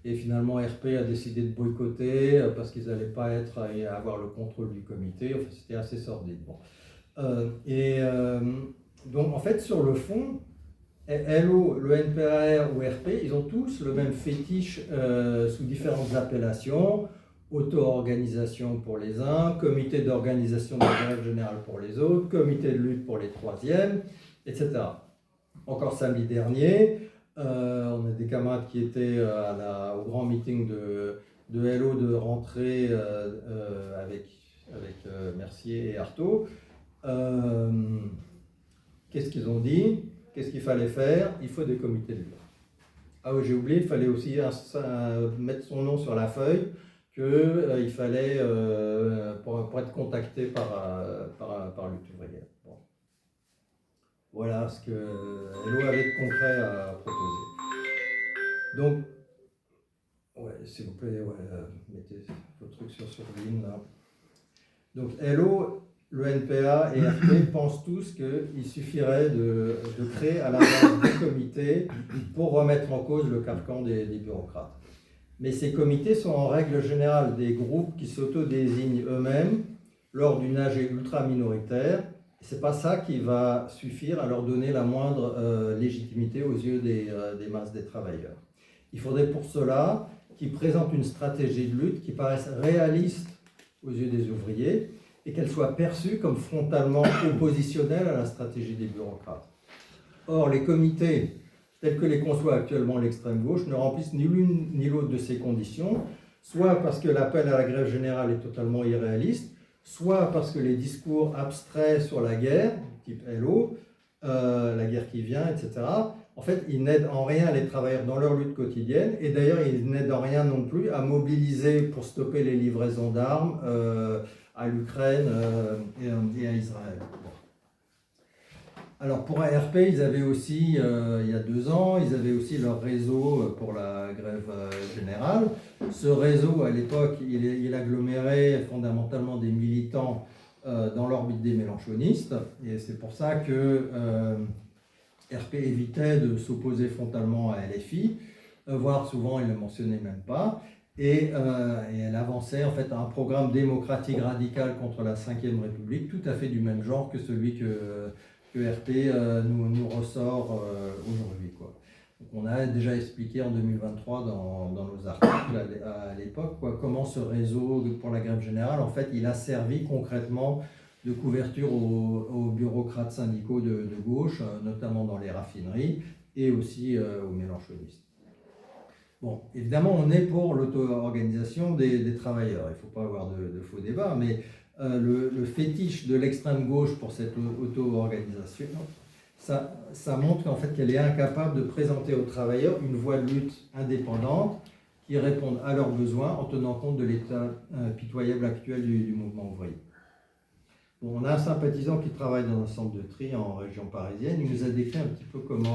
Et finalement, RP a décidé de boycotter parce qu'ils n'allaient pas avoir le contrôle du comité. Enfin, c'était assez sordide. Bon. Donc, en fait, sur le fond, LO, le NPAR ou RP, ils ont tous le même fétiche sous différentes appellations. Auto-organisation pour les uns, comité d'organisation de la grève générale pour les autres, comité de lutte pour les troisièmes, etc. Encore samedi dernier, on a des camarades qui étaient au grand meeting de LO de rentrée avec Mercier et Artaud. Qu'est-ce qu'ils ont dit? Qu'est-ce qu'il fallait faire? Il faut des comités de lutte. Ah oui, j'ai oublié, il fallait aussi mettre son nom sur la feuille, qu'il fallait, pour être contacté par Lutte ouvrière. Bon. Voilà ce que LO avait de concret à proposer. Donc, ouais, s'il vous plaît, mettez vos trucs sur sourdine là. Donc LO, le NPA et RP pensent tous qu'il suffirait de créer à la base des comités pour remettre en cause le carcan des bureaucrates. Mais ces comités sont en règle générale des groupes qui s'auto-désignent eux-mêmes lors d'une AG ultra-minoritaire. Ce n'est pas ça qui va suffire à leur donner la moindre légitimité aux yeux des masses des travailleurs. Il faudrait pour cela qu'ils présentent une stratégie de lutte qui paraisse réaliste aux yeux des ouvriers et qu'elle soit perçue comme frontalement oppositionnelle à la stratégie des bureaucrates. Or, les comités tels que les conçoit actuellement l'extrême gauche, ne remplissent ni l'une ni l'autre de ces conditions, soit parce que l'appel à la grève générale est totalement irréaliste, soit parce que les discours abstraits sur la guerre, type LO, la guerre qui vient, etc., en fait, ils n'aident en rien les travailleurs dans leur lutte quotidienne, et d'ailleurs, ils n'aident en rien non plus à mobiliser pour stopper les livraisons d'armes à l'Ukraine et à Israël. Alors pour ARP, ils avaient aussi, il y a 2 ans, ils avaient aussi leur réseau pour la grève générale. Ce réseau, à l'époque, il agglomérait fondamentalement des militants dans l'orbite des mélenchonistes. Et c'est pour ça que RP évitait de s'opposer frontalement à LFI, voire souvent il ne le mentionnait même pas. Et elle avançait en fait un programme démocratique radical contre la Ve République, tout à fait du même genre que celui que RP nous ressort aujourd'hui. Donc on a déjà expliqué en 2023 dans nos articles à l'époque comment ce réseau pour la grève générale, en fait, il a servi concrètement de couverture aux bureaucrates syndicaux de gauche, notamment dans les raffineries, et aussi aux mélenchonistes. Bon, évidemment, on est pour l'auto-organisation des travailleurs, il ne faut pas avoir de faux débats, mais le fétiche de l'extrême gauche pour cette auto-organisation, ça montre qu'en fait qu'elle est incapable de présenter aux travailleurs une voie de lutte indépendante qui réponde à leurs besoins en tenant compte de l'état pitoyable actuel du mouvement ouvrier. Bon, on a un sympathisant qui travaille dans un centre de tri en région parisienne. Il nous a décrit un petit peu combien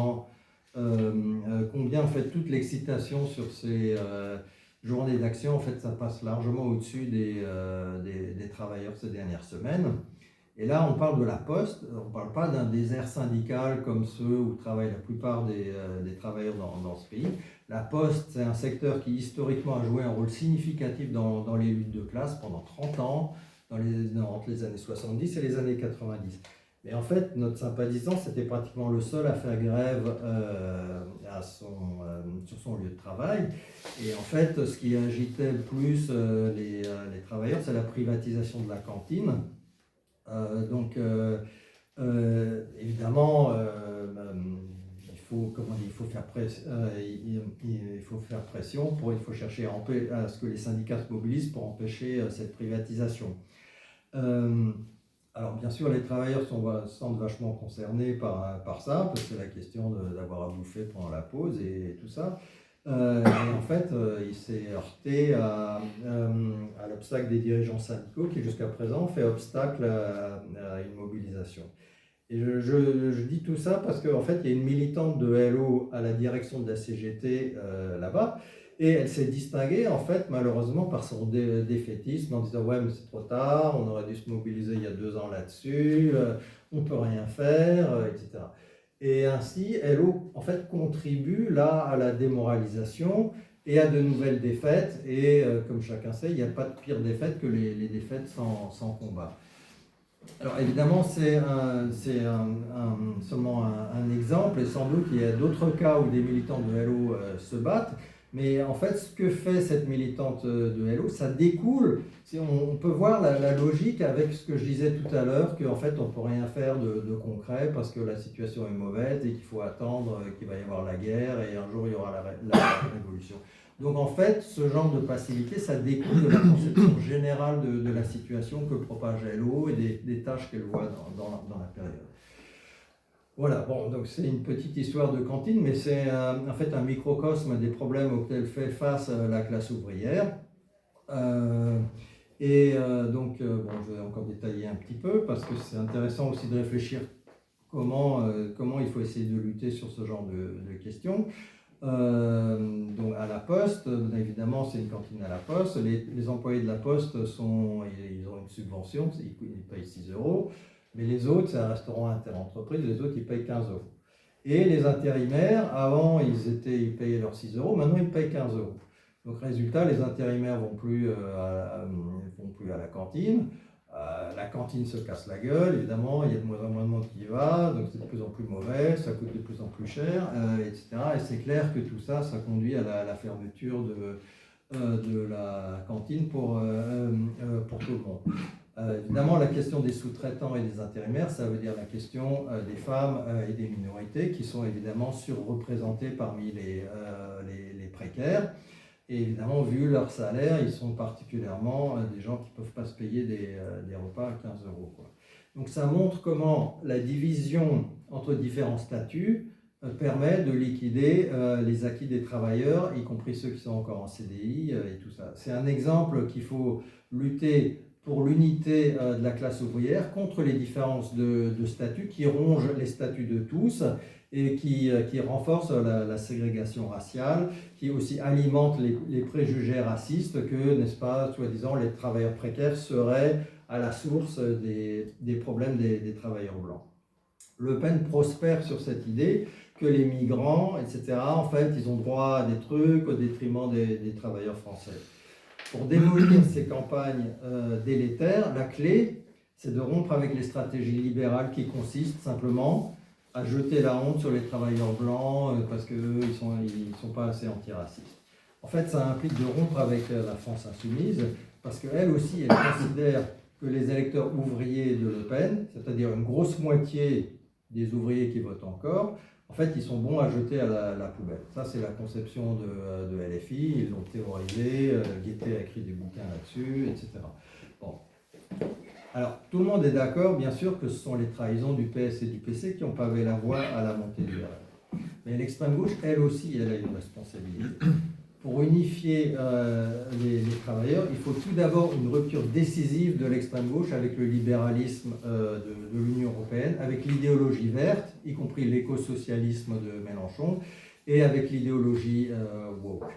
en fait toute l'excitation sur ces journées d'action, en fait, ça passe largement au-dessus des travailleurs ces dernières semaines. Et là, on parle de la Poste, on ne parle pas d'un désert syndical comme ceux où travaillent la plupart des travailleurs dans ce pays. La Poste, c'est un secteur qui historiquement a joué un rôle significatif dans les luttes de classe pendant 30 ans, entre les années 70 et les années 90. Mais en fait, notre sympathisant, c'était pratiquement le seul à faire grève sur son lieu de travail. Et en fait, ce qui agitait le plus les travailleurs, c'est la privatisation de la cantine. Évidemment, il faut faire pression, il faut chercher à ce que les syndicats se mobilisent pour empêcher cette privatisation. Alors bien sûr, les travailleurs se sentent vachement concernés par ça, parce que c'est la question d'avoir à bouffer pendant la pause et tout ça. Et en fait, il s'est heurté à l'obstacle des dirigeants syndicaux qui jusqu'à présent fait obstacle à une mobilisation. Et je dis tout ça parce qu'en fait, il y a une militante de LO à la direction de la CGT là-bas Et elle s'est distinguée, en fait, malheureusement, par son défaitisme en disant « Ouais, mais c'est trop tard, on aurait dû se mobiliser il y a 2 ans là-dessus, on ne peut rien faire, etc. » Et ainsi, elle, en fait, contribue là à la démoralisation et à de nouvelles défaites. Et comme chacun sait, il n'y a pas de pire défaite que les défaites sans combat. Alors évidemment, c'est seulement un exemple, et sans doute il y a d'autres cas où des militants de Hello se battent, mais en fait, ce que fait cette militante de Hello, ça découle, on peut voir la logique avec ce que je disais tout à l'heure, qu'en fait on ne peut rien faire de concret parce que la situation est mauvaise et qu'il faut attendre qu'il va y avoir la guerre et un jour il y aura la révolution. Donc en fait, ce genre de passivité, ça découle de la conception générale de la situation que propage Hello et des tâches qu'elle voit dans la période. Voilà, bon, donc c'est une petite histoire de cantine, mais c'est en fait un microcosme des problèmes auxquels fait face la classe ouvrière. Donc, bon, je vais encore détailler un petit peu, parce que c'est intéressant aussi de réfléchir comment il faut essayer de lutter sur ce genre de questions. Donc à la Poste, évidemment c'est une cantine à la Poste, les employés de la Poste ils ont une subvention, ils payent 6 €, mais les autres c'est un restaurant interentreprise, les autres ils payent 15 €. Et les intérimaires, avant ils payaient leurs 6 €, maintenant ils payent 15 €. Donc résultat, les intérimaires vont plus à la cantine. La cantine se casse la gueule, évidemment, il y a de moins en moins de monde qui y va, donc c'est de plus en plus mauvais, ça coûte de plus en plus cher, etc. Et c'est clair que tout ça, ça conduit à la fermeture de la cantine pour tout le monde. Évidemment, la question des sous-traitants et des intérimaires, ça veut dire la question des femmes et des minorités qui sont évidemment surreprésentées parmi les précaires. Et évidemment, vu leur salaire, ils sont particulièrement des gens qui ne peuvent pas se payer des repas à 15 €, quoi. Donc ça montre comment la division entre différents statuts permet de liquider les acquis des travailleurs, y compris ceux qui sont encore en CDI et tout ça. C'est un exemple qu'il faut lutter pour l'unité de la classe ouvrière contre les différences de statuts qui rongent les statuts de tous et qui renforcent la ségrégation raciale, qui aussi alimente les préjugés racistes que, n'est-ce pas, soi-disant, les travailleurs précaires seraient à la source des problèmes des travailleurs blancs. Le Pen prospère sur cette idée que les migrants, etc., en fait, ils ont droit à des trucs au détriment des travailleurs français. Pour démolir ces campagnes délétères, la clé, c'est de rompre avec les stratégies libérales qui consistent simplement à jeter la honte sur les travailleurs blancs parce qu'eux, ils sont pas assez antiracistes. En fait, ça implique de rompre avec la France insoumise parce qu'elle aussi, elle considère que les électeurs ouvriers de Le Pen, c'est-à-dire une grosse moitié des ouvriers qui votent encore, en fait, ils sont bons à jeter à la poubelle. Ça, c'est la conception de LFI, ils l'ont théorisé, Guettet a écrit des bouquins là-dessus, etc. Bon. Alors, tout le monde est d'accord, bien sûr, que ce sont les trahisons du PS et du PC qui ont pavé la voie à la montée du RN. Mais l'extrême gauche, elle aussi, elle a une responsabilité. Pour unifier les travailleurs, il faut tout d'abord une rupture décisive de l'extrême gauche avec le libéralisme de l'Union européenne, avec l'idéologie verte, y compris l'écosocialisme de Mélenchon, et avec l'idéologie woke.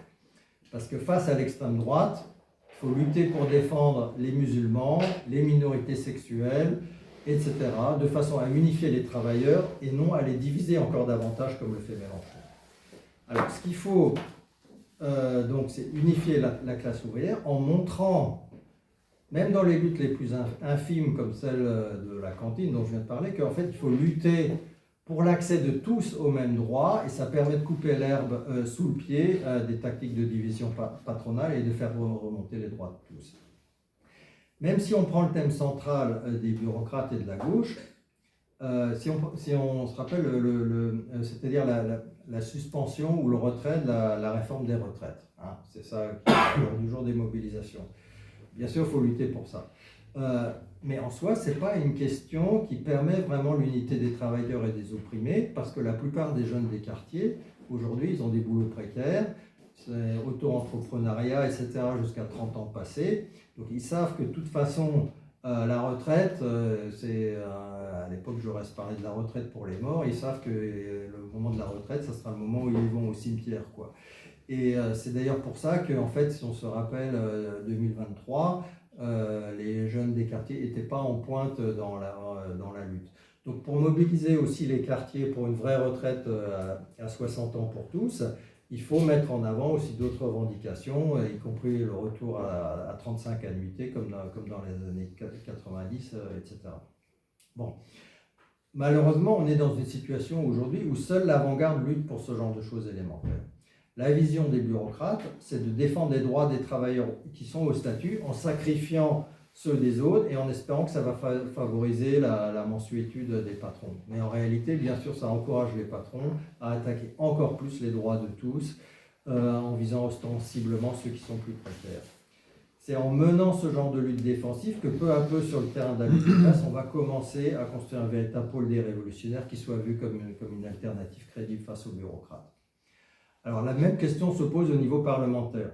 Parce que face à l'extrême droite, il faut lutter pour défendre les musulmans, les minorités sexuelles, etc., de façon à unifier les travailleurs et non à les diviser encore davantage comme le fait Mélenchon. Alors, ce qu'il faut, donc, c'est unifier la classe ouvrière en montrant, même dans les luttes les plus infimes comme celle de la cantine dont je viens de parler, qu'en fait, il faut lutter pour l'accès de tous aux mêmes droits, et ça permet de couper l'herbe sous le pied des tactiques de division patronale et de faire remonter les droits de tous. Même si on prend le thème central des bureaucrates et de la gauche, si on se rappelle, c'est-à-dire la suspension ou le retrait de la réforme des retraites, hein, c'est ça qui est l'heure du jour des mobilisations. Bien sûr, il faut lutter pour ça. Mais en soi, ce n'est pas une question qui permet vraiment l'unité des travailleurs et des opprimés, parce que la plupart des jeunes des quartiers, aujourd'hui, ils ont des boulots précaires, c'est auto-entrepreneuriat, etc., jusqu'à 30 ans passés. Donc ils savent que de toute façon, la retraite, à l'époque, j'aurais parlé de la retraite pour les morts, ils savent que le moment de la retraite, ça sera le moment où ils vont au cimetière, quoi. Et c'est d'ailleurs pour ça que, en fait, si on se rappelle 2023, les jeunes des quartiers n'étaient pas en pointe dans la lutte. Donc pour mobiliser aussi les quartiers pour une vraie retraite à 60 ans pour tous, il faut mettre en avant aussi d'autres revendications, y compris le retour à 35 annuités comme dans les années 90, etc. Bon. Malheureusement, on est dans une situation aujourd'hui où seule l'avant-garde lutte pour ce genre de choses élémentaires. La vision des bureaucrates, c'est de défendre les droits des travailleurs qui sont au statut en sacrifiant ceux des autres et en espérant que ça va favoriser la mansuétude des patrons. Mais en réalité, bien sûr, ça encourage les patrons à attaquer encore plus les droits de tous en visant ostensiblement ceux qui sont plus précaires. C'est en menant ce genre de lutte défensive que peu à peu sur le terrain de la lutte de classe, on va commencer à construire un véritable pôle des révolutionnaires qui soit vu comme une alternative crédible face aux bureaucrates. Alors la même question se pose au niveau parlementaire.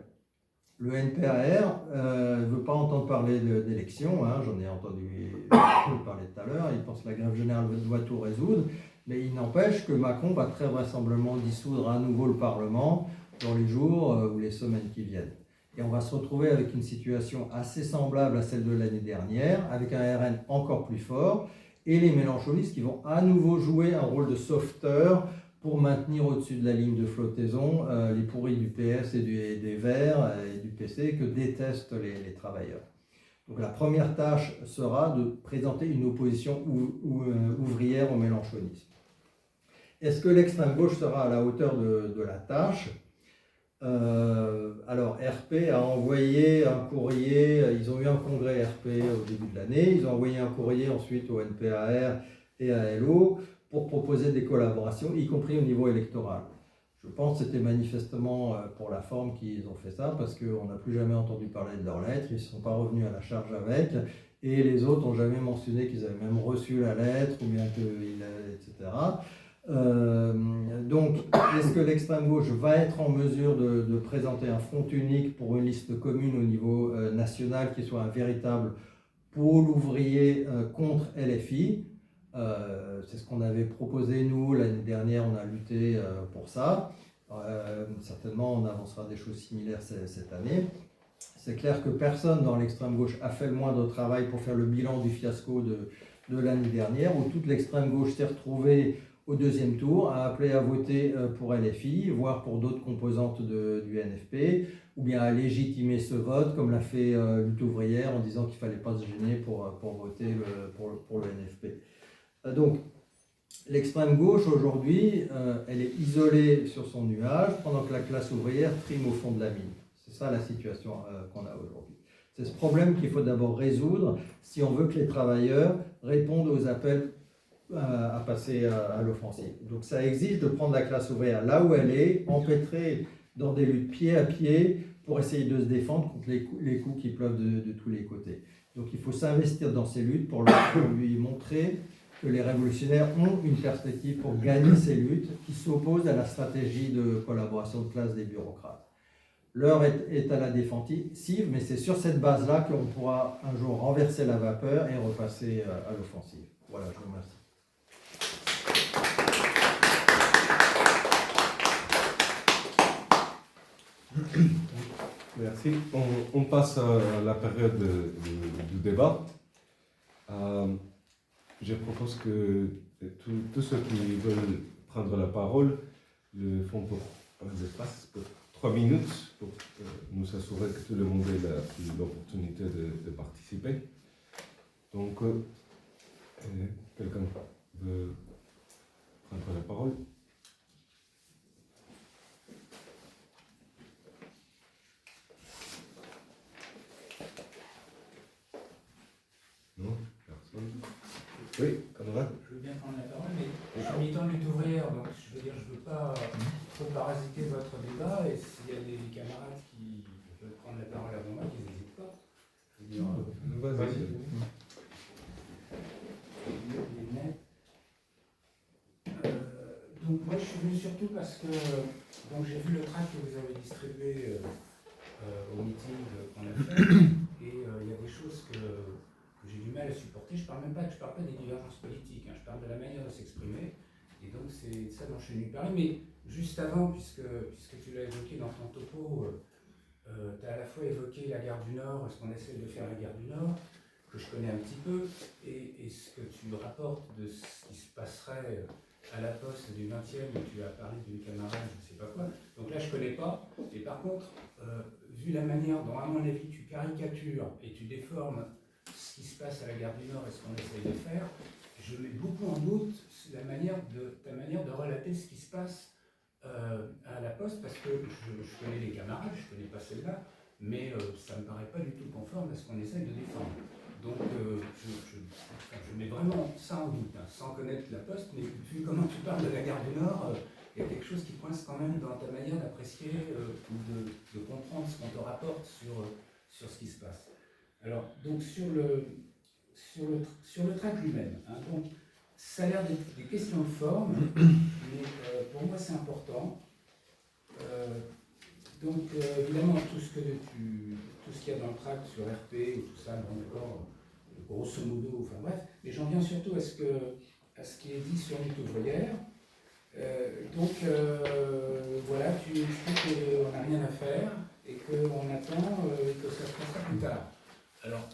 Le NPAR ne veut pas entendre parler d'élections, hein, j'en ai entendu parler tout à l'heure, il pense que la grève générale doit tout résoudre, mais il n'empêche que Macron va très vraisemblablement dissoudre à nouveau le Parlement dans les jours ou les semaines qui viennent. Et on va se retrouver avec une situation assez semblable à celle de l'année dernière, avec un RN encore plus fort, et les mélenchonistes qui vont à nouveau jouer un rôle de sauveteur pour maintenir au-dessus de la ligne de flottaison les pourris du PS et des Verts et du PC que détestent les travailleurs. Donc la première tâche sera de présenter une opposition ouvrière au mélenchonisme. Est-ce que l'extrême gauche sera à la hauteur de la tâche ? Alors RP a envoyé un courrier, ils ont eu un congrès RP au début de l'année, ils ont envoyé un courrier ensuite au NPAR et à LO pour proposer des collaborations, y compris au niveau électoral. Je pense que c'était manifestement pour la forme qu'ils ont fait ça, parce qu'on n'a plus jamais entendu parler de leur lettre, ils ne sont pas revenus à la charge avec, et les autres n'ont jamais mentionné qu'ils avaient même reçu la lettre, ou bien etc. Donc, est-ce que l'extrême gauche va être en mesure de présenter un front unique pour une liste commune au niveau national qui soit un véritable pôle ouvrier contre LFI? C'est ce qu'on avait proposé nous l'année dernière, on a lutté pour ça. Certainement on avancera des choses similaires cette année. C'est clair que personne dans l'extrême gauche a fait le moindre travail pour faire le bilan du fiasco de l'année dernière, où toute l'extrême gauche s'est retrouvée au deuxième tour, a appelé à voter pour LFI, voire pour d'autres composantes du NFP, ou bien à légitimer ce vote, comme l'a fait Lutte ouvrière, en disant qu'il ne fallait pas se gêner pour voter pour le NFP. Donc, l'extrême gauche aujourd'hui, elle est isolée sur son nuage, pendant que la classe ouvrière trime au fond de la mine. C'est ça la situation qu'on a aujourd'hui. C'est ce problème qu'il faut d'abord résoudre si on veut que les travailleurs répondent aux appels à passer à l'offensive. Donc ça exige de prendre la classe ouvrière là où elle est, empêtrée dans des luttes pied à pied pour essayer de se défendre contre les coups qui pleuvent de tous les côtés. Donc il faut s'investir dans ces luttes pour lui montrer que les révolutionnaires ont une perspective pour gagner ces luttes qui s'opposent à la stratégie de collaboration de classe des bureaucrates. L'heure est à la défensive, mais c'est sur cette base-là qu'on pourra un jour renverser la vapeur et repasser à l'offensive. Voilà, je vous remercie. Merci. On passe à la période du débat. Je propose que tous ceux qui veulent prendre la parole le font pour un espace pour 3 minutes pour nous assurer que tout le monde ait l'opportunité de participer. Donc, quelqu'un veut prendre la parole? Non? Personne? Oui, Conrad? Je veux bien prendre la parole, mais je suis militant de lutte ouvrière, donc je veux dire, je ne veux pas trop parasiter votre débat, et s'il y a des camarades qui veulent prendre la parole avant moi, qu'ils n'hésitent pas. Je veux dire, Vas-y. Donc moi je suis venu surtout parce que j'ai vu le tract que vous avez distribué au meeting qu'on a fait, et il y a des choses que j'ai du mal à supporter. Je parle pas des divergences politiques, hein, je parle de la manière de s'exprimer. Et donc c'est ça dont je suis venu parler. Mais juste avant, puisque tu l'as évoqué dans ton topo, tu as à la fois évoqué la gare du Nord, ce qu'on essaie de faire à la gare du Nord, que je connais un petit peu, et ce que tu rapportes de ce qui se passerait à la Poste du 20e, où tu as parlé d'une camarade, je ne sais pas quoi. Donc là, je ne connais pas. Et par contre, vu la manière dont, à mon avis, tu caricatures et tu déformes ce qui se passe à la gare du Nord et ce qu'on essaye de faire, je mets beaucoup en doute ta manière de relater ce qui se passe à la Poste, parce que je connais les camarades, je ne connais pas celle-là, mais ça ne me paraît pas du tout conforme à ce qu'on essaye de défendre. Donc je mets vraiment ça en doute, hein, sans connaître la Poste, mais vu comment tu parles de la gare du Nord, il y a quelque chose qui coince quand même dans ta manière d'apprécier ou de comprendre ce qu'on te rapporte sur ce qui se passe. Alors, donc sur le track lui-même, hein, donc, ça a l'air d'être des questions de forme, mais pour moi c'est important. Donc évidemment tout ce qu'il y a dans le tract sur RP et tout ça, bon d'accord, grosso modo, enfin bref, mais j'en viens surtout à ce qui est dit sur Lutte ouvrière. Voilà, tu expliques qu'on n'a rien à faire et qu'on attend et que ça se passera plus tard. Alors,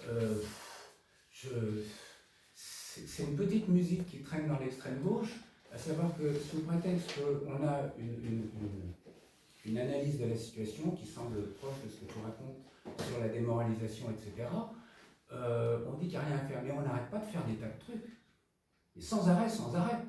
c'est une petite musique qui traîne dans l'extrême gauche, à savoir que sous prétexte qu'on a une analyse de la situation qui semble proche de ce que tu racontes sur la démoralisation, etc., on dit qu'il n'y a rien à faire, mais on n'arrête pas de faire des tas de trucs. Et sans arrêt, sans arrêt.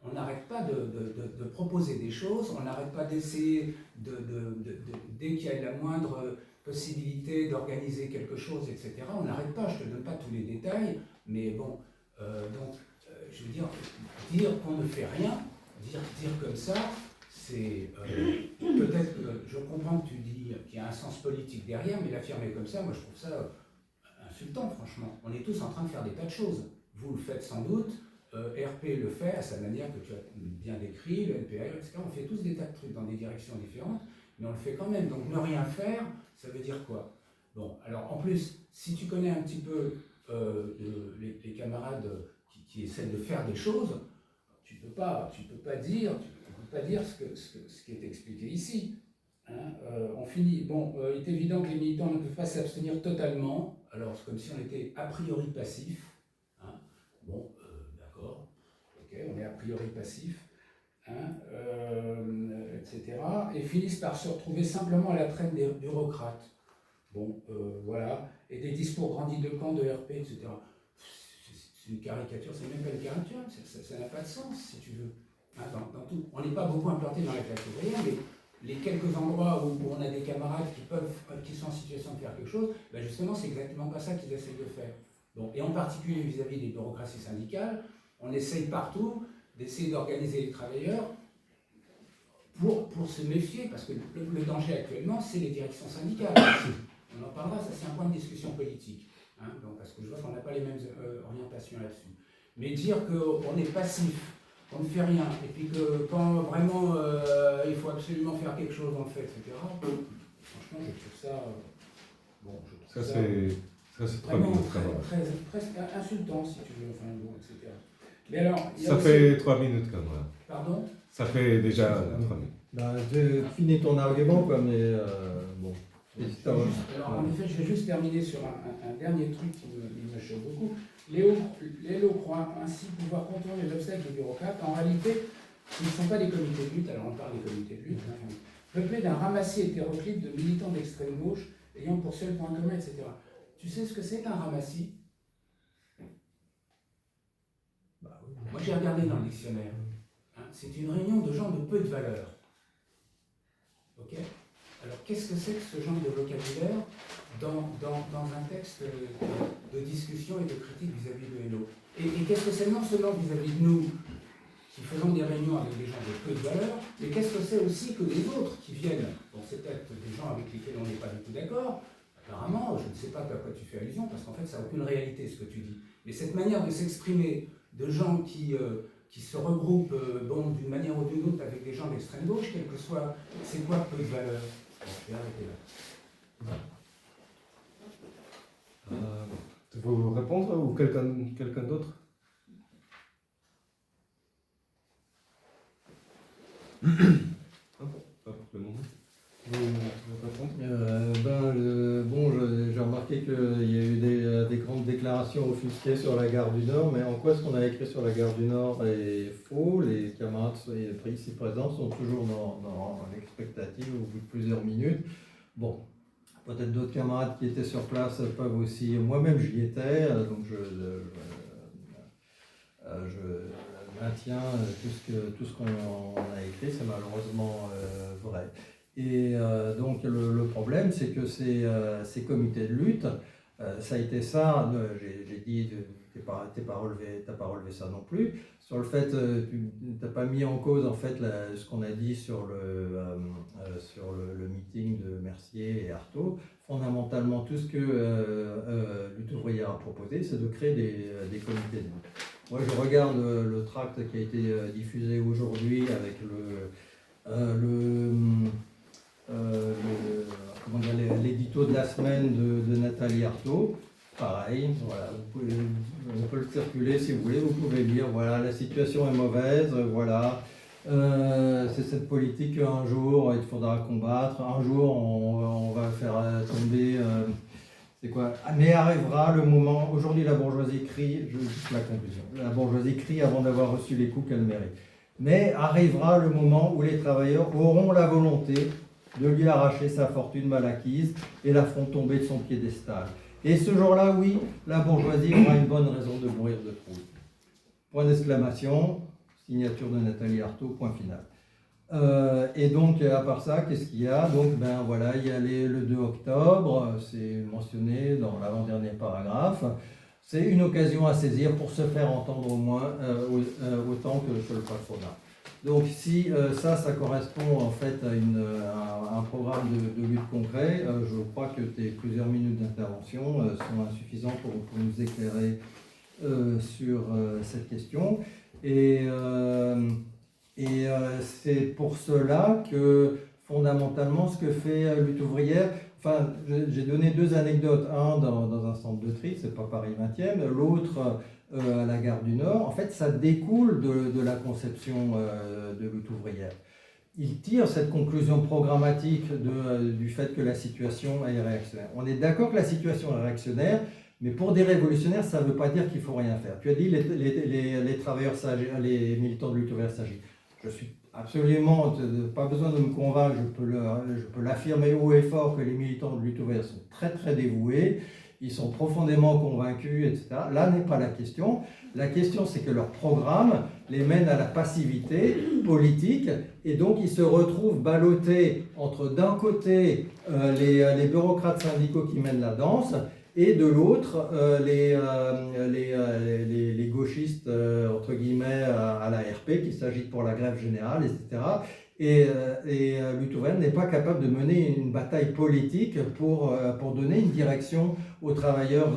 On n'arrête pas de proposer des choses, on n'arrête pas d'essayer, dès qu'il y a la moindre possibilité d'organiser quelque chose, etc., on n'arrête pas, je ne te donne pas tous les détails, mais bon, je veux dire qu'on ne fait rien, dire comme ça, c'est peut-être que je comprends que tu dis qu'il y a un sens politique derrière, mais l'affirmer comme ça, moi je trouve ça insultant, franchement. On est tous en train de faire des tas de choses. Vous le faites sans doute, RP le fait à sa manière que tu as bien décrit, le NPR, etc. On fait tous des tas de trucs dans des directions différentes, mais on le fait quand même. Donc ne rien faire, ça veut dire quoi? Bon, alors en plus, si tu connais un petit peu les camarades qui essaient de faire des choses, tu peux pas dire ce qui est expliqué ici. Hein, on finit. Bon, il est évident que les militants ne peuvent pas s'abstenir totalement. Alors c'est comme si on était a priori passif. Hein, bon, d'accord. Ok, on est a priori passif. Hein, etc. Et finissent par se retrouver simplement à la traîne des bureaucrates. Bon, voilà. Et des discours grandiloquents de RP, etc. C'est une caricature, c'est même pas une caricature, ça n'a pas de sens, si tu veux. Hein, dans tout. On n'est pas beaucoup implanté dans la classe ouvrière, mais les quelques endroits où on a des camarades qui sont en situation de faire quelque chose, ben justement, c'est exactement pas ça qu'ils essayent de faire. Bon, et en particulier vis-à-vis des bureaucraties syndicales, on essaye partout d'essayer d'organiser les travailleurs pour se méfier, parce que le danger actuellement, c'est les directions syndicales. On en parlera, ça c'est un point de discussion politique, hein, donc, parce que je vois qu'on n'a pas les mêmes orientations là-dessus. Mais dire qu'on est passif, qu'on ne fait rien, et puis que quand vraiment il faut absolument faire quelque chose, on le fait, etc. Franchement, je trouve ça... Ça c'est très vraiment bien. presque insultant, si tu veux, enfin bon, etc. Mais alors, ça fait 3 minutes quand même. Pardon? Ça fait déjà 3 minutes. Ben, finis ton argument, quoi, mais bon. Alors en effet, je vais juste terminer sur un dernier truc qui me choque beaucoup. Léo croit ainsi pouvoir contourner l'obstacle des bureaucrates. En réalité, ce ne sont pas des comités de lutte, alors on parle des comités de lutte, hein, peuplés d'un ramassis hétéroclite de militants d'extrême gauche ayant pour seul point commun, etc. Tu sais ce que c'est qu'un ramassis? Moi j'ai regardé dans le dictionnaire. Hein, c'est une réunion de gens de peu de valeur. Ok? Alors, qu'est-ce que c'est que ce genre de vocabulaire dans un texte de discussion et de critique vis-à-vis de Hello? Et qu'est-ce que c'est non seulement vis-à-vis de nous, qui faisons des réunions avec des gens de peu de valeur, mais qu'est-ce que c'est aussi que les autres qui viennent? Bon, c'est peut-être des gens avec lesquels on n'est pas du tout d'accord. Apparemment, je ne sais pas à quoi tu fais allusion, parce qu'en fait, ça n'a aucune réalité, ce que tu dis. Mais cette manière de s'exprimer de gens qui se regroupent d'une manière ou d'une autre avec des gens d'extrême gauche, quel que soit, c'est quoi peu de valeur? Je vais arrêter là. Tu veux répondre ou quelqu'un d'autre? Pas pour le moment. J'ai remarqué qu'il y a eu des grandes déclarations offusquées sur la gare du Nord, mais en quoi ce qu'on a écrit sur la gare du Nord est faux? Les camarades ici présents sont toujours dans l'expectative au bout de plusieurs minutes. Bon, peut-être d'autres camarades qui étaient sur place peuvent aussi. Moi-même, j'y étais, donc je maintiens tout ce qu'on a écrit, c'est malheureusement vrai. Et donc le problème, c'est que ces comités de lutte, ça a été ça, j'ai dit, t'as pas relevé ça non plus, sur le fait, tu n'as pas mis en cause en fait ce qu'on a dit sur le meeting de Mercier et Artaud. Fondamentalement, tout ce que Lutte ouvrière a proposé, c'est de créer des comités de lutte. Moi, je regarde le tract qui a été diffusé aujourd'hui avec l'édito de la semaine de Nathalie Artaud. Pareil, voilà, on peut le circuler si vous voulez, vous pouvez lire, voilà, la situation est mauvaise, voilà, c'est cette politique qu'un jour il faudra combattre, un jour on va faire tomber, c'est quoi? Mais arrivera le moment, aujourd'hui la bourgeoisie crie, juste la conclusion, la bourgeoisie crie avant d'avoir reçu les coups qu'elle mérite. Mais arrivera le moment où les travailleurs auront la volonté de lui arracher sa fortune mal acquise et la feront tomber de son piédestal. Et ce jour-là, oui, la bourgeoisie aura une bonne raison de mourir de trouille. Point d'exclamation, signature de Nathalie Artaud, point final. Et donc, à part ça, qu'est-ce qu'il y a? Donc, ben voilà, il y a le 2 octobre, c'est mentionné dans l'avant-dernier paragraphe. C'est une occasion à saisir pour se faire entendre au moins autant que le patronat. Donc si ça correspond en fait à un programme de lutte concret, je crois que tes plusieurs minutes d'intervention sont insuffisantes pour nous éclairer sur cette question. Et c'est pour cela que fondamentalement ce que fait Lutte ouvrière, enfin j'ai donné deux anecdotes, un dans un centre de tri, c'est pas Paris 20e, l'autre à la gare du Nord. En fait, ça découle de la conception de Lutte ouvrière. Il tire cette conclusion programmatique du fait que la situation est réactionnaire. On est d'accord que la situation est réactionnaire, mais pour des révolutionnaires, ça ne veut pas dire qu'il ne faut rien faire. Tu as dit les travailleurs s'agissent, les militants de Lutte ouvrière s'agissent. Je suis absolument, pas besoin de me convaincre, je peux l'affirmer haut et fort que les militants de Lutte ouvrière sont très très dévoués. Ils sont profondément convaincus, etc. Là n'est pas la question. La question, c'est que leur programme les mène à la passivité politique et donc ils se retrouvent ballottés entre d'un côté les bureaucrates syndicaux qui mènent la danse et de l'autre les gauchistes, entre guillemets, à la RP qui s'agitent pour la grève générale, etc. Et Lutte ouvrière n'est pas capable de mener une bataille politique pour donner une direction aux travailleurs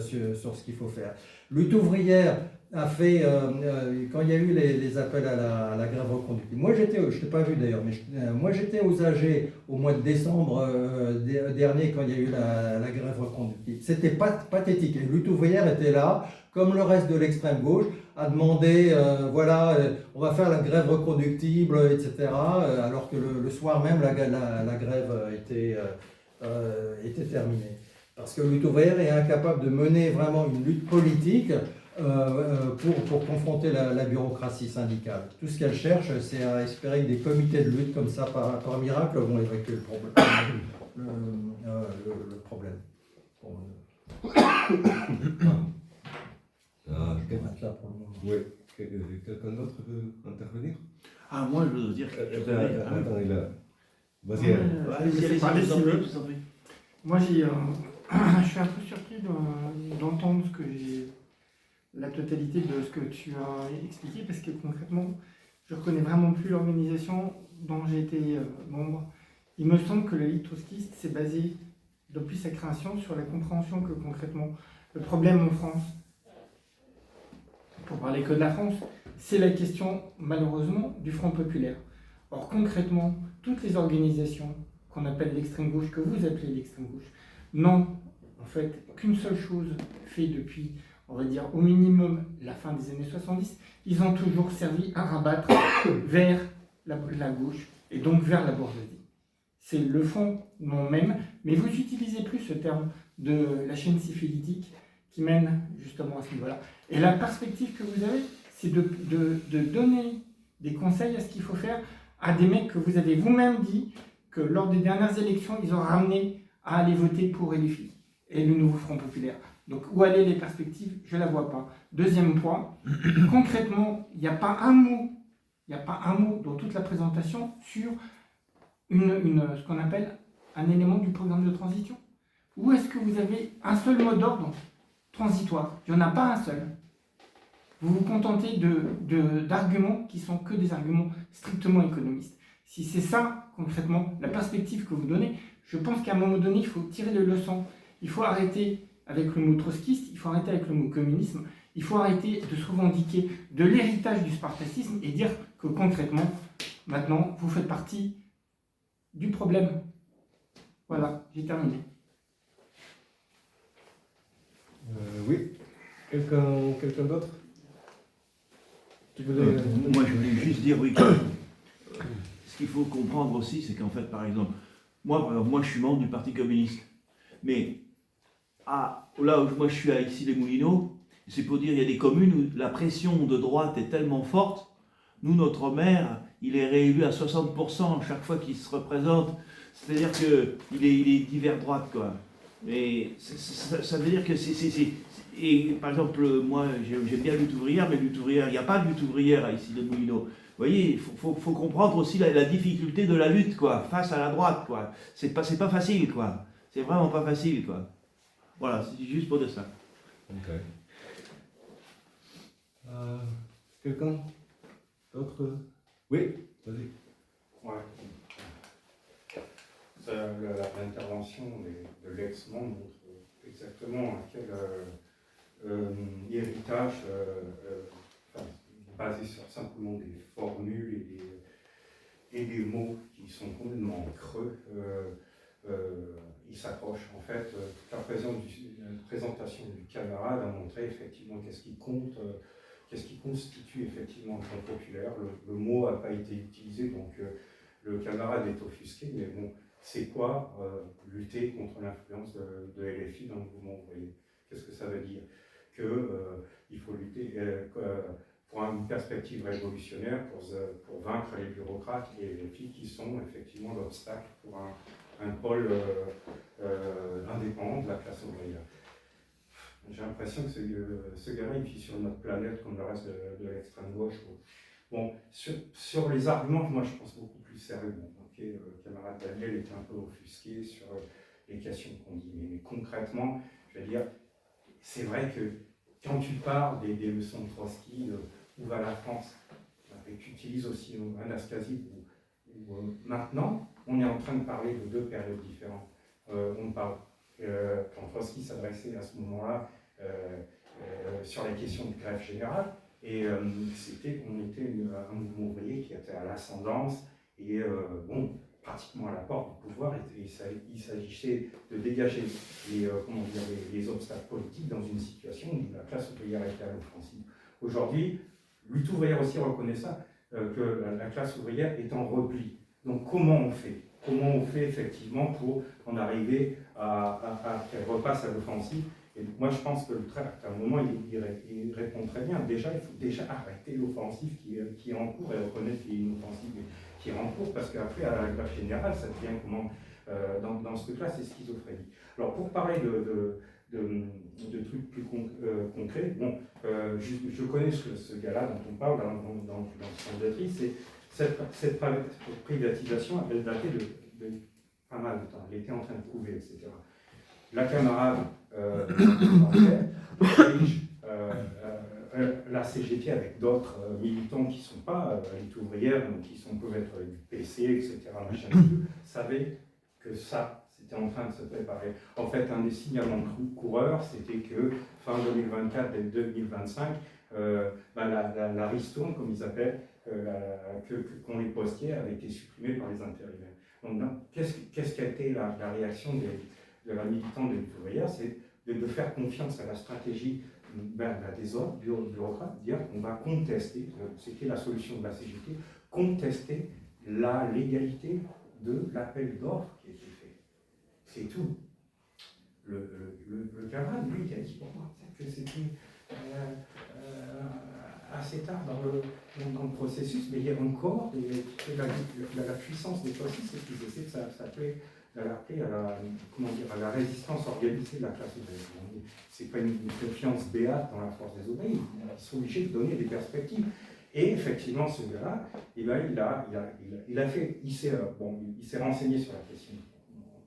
sur ce qu'il faut faire. Lutte ouvrière a fait, quand il y a eu les appels à la grève reconductible, moi j'étais, je ne t'ai pas vu d'ailleurs, mais moi j'étais aux AG au mois de décembre dernier quand il y a eu la grève reconductible. C'était pathétique. Et Lutte ouvrière était là, comme le reste de l'extrême gauche, à demander, on va faire la grève reconductible, etc. Alors que le soir même, la grève était terminée. Parce que Lutte ouvrière est incapable de mener vraiment une lutte politique pour confronter la bureaucratie syndicale. Tout ce qu'elle cherche, c'est à espérer que des comités de lutte comme ça, par miracle, vont évacuer le problème. Oui, quelqu'un d'autre veut intervenir? Ah, moi, je veux dire. Attends, il a. Vas-y. Allez-y, moi, je suis un peu surpris d'entendre la totalité de ce que tu as expliqué, parce que concrètement, je ne reconnais vraiment plus l'organisation dont j'ai été membre. Il me semble que la Ligue trotskiste s'est basée, depuis sa création, sur la compréhension que concrètement, le problème en France, pour parler que de la France, c'est la question, malheureusement, du Front populaire. Or, concrètement, toutes les organisations qu'on appelle l'extrême gauche, que vous appelez l'extrême gauche, n'ont en fait qu'une seule chose fait depuis, on va dire, au minimum la fin des années 70. Ils ont toujours servi à rabattre vers la gauche et donc vers la bourgeoisie. C'est le fond non même, mais vous utilisez plus ce terme de la chaîne syphilitique qui mène justement à ce niveau-là. Et la perspective que vous avez, c'est de donner des conseils à ce qu'il faut faire à des mecs que vous avez vous-même dit que lors des dernières élections, ils ont ramené à aller voter pour LFI et le nouveau Front Populaire. Donc où aller les perspectives, je ne la vois pas. Deuxième point, concrètement, il n'y a pas un mot dans toute la présentation sur ce qu'on appelle un élément du programme de transition. Où est-ce que vous avez un seul mot d'ordre transitoire? Il n'y en a pas un seul. Vous vous contentez d'arguments qui sont que des arguments strictement économistes. Si c'est ça, concrètement, la perspective que vous donnez, je pense qu'à un moment donné, il faut tirer les leçons. Il faut arrêter avec le mot trotskiste, il faut arrêter avec le mot communisme, il faut arrêter de se revendiquer de l'héritage du spartacisme et dire que concrètement, maintenant, vous faites partie du problème. Voilà, j'ai terminé. Oui. Quelqu'un d'autre? Tu voulais... Moi, je voulais juste dire, oui, que ce qu'il faut comprendre aussi, c'est qu'en fait, par exemple, moi, je suis membre du Parti communiste. Mais là où moi je suis à Issy-les-Moulineaux, c'est pour dire qu'il y a des communes où la pression de droite est tellement forte. Nous, notre maire, il est réélu à 60% chaque fois qu'il se représente. C'est-à-dire qu'il est divers droite, quoi. Mais ça veut dire que et par exemple, moi, j'aime bien lutte ouvrière, mais lutte ouvrière, il n'y a pas de lutte ouvrière à Issy-les-Moulineaux. Vous voyez, il faut comprendre aussi la difficulté de la lutte, quoi, face à la droite, quoi. C'est pas facile, quoi. C'est vraiment pas facile, quoi. Voilà, c'est juste pour dire ça. Ok. Quelqu'un d'autre? Oui, vas-y. Ouais. L'intervention de l'ex-membre montre exactement à quel héritage, basé sur simplement des formules et des mots qui sont complètement creux, il s'approche. En fait, toute la présentation du camarade a montré effectivement qu'est-ce qui compte, qu'est-ce qui constitue effectivement le Front populaire. Le mot n'a pas été utilisé, donc le camarade est offusqué, mais bon, c'est quoi lutter contre l'influence de LFI dans le mouvement ouvrier? Qu'est-ce que ça veut dire? Qu'il faut lutter pour une perspective révolutionnaire, pour vaincre les bureaucrates et LFI qui sont effectivement l'obstacle pour un pôle indépendant de la classe ouvrière. J'ai l'impression que ce gars-là, il vit sur notre planète comme le reste de l'extrême gauche. Bon, sur les arguments, moi je pense beaucoup plus sérieux. Bon, okay, le camarade Daniel était un peu offusqué sur les questions qu'on dit, mais concrètement, je veux dire, c'est vrai que quand tu parles des leçons de Trotsky, où va la France, et tu utilises aussi un Anastasie, maintenant, on est en train de parler de deux périodes différentes. On parle, quand Trotsky s'adressait à ce moment-là sur les questions de grève générale, et on était un mouvement ouvrier qui était à l'ascendance et pratiquement à la porte du pouvoir. Il s'agissait de dégager les obstacles politiques dans une situation où la classe ouvrière était à l'offensive. Aujourd'hui, lutte ouvrière aussi reconnaît ça, que la classe ouvrière est en repli. Donc comment on fait? Comment on fait effectivement pour en arriver à qu'elle repasse à l'offensive? Et moi je pense que le tract, à un moment, il répond très bien. Déjà, il faut déjà arrêter l'offensive qui est en cours et reconnaître qu'il y a une offensive qui est en cours, parce qu'après, à la grève générale, ça devient comment dans ce truc-là, c'est schizophrénie. Alors pour parler de trucs plus concrets, bon, je connais ce gars-là dont on parle dans son détri, c'est cette privatisation, elle datait de pas mal de temps, elle était en train de prouver, etc. La camarade dirige la CGT avec d'autres militants qui ne sont pas lutte ouvrière, donc qui peuvent être du PC, etc., savaient que ça, c'était en train de se préparer. En fait, un des signalements coureurs, c'était que fin 2024 et 2025, la ristourne, comme ils appellent, qu'on les postiers, avait été supprimée par les intérimaires. Donc, qu'est-ce qu'a été la réaction de la militante de lutte ouvrière? C'est de faire confiance à la stratégie des autres bureaucrates, dire qu'on va contester, c'était la solution de la CGT, contester la légalité de l'appel d'offres qui a été fait. C'est tout. Le camarade, lui, il a dit pour moi que c'était assez tard dans le processus, mais il y a encore la puissance des processus, c'est qu'ils essaient de s'appeler à la résistance organisée de la classe ouvrière. C'est pas une confiance béate dans la force des ouvriers, ils sont obligés de donner des perspectives. Et effectivement, ce gars-là, il s'est renseigné sur la question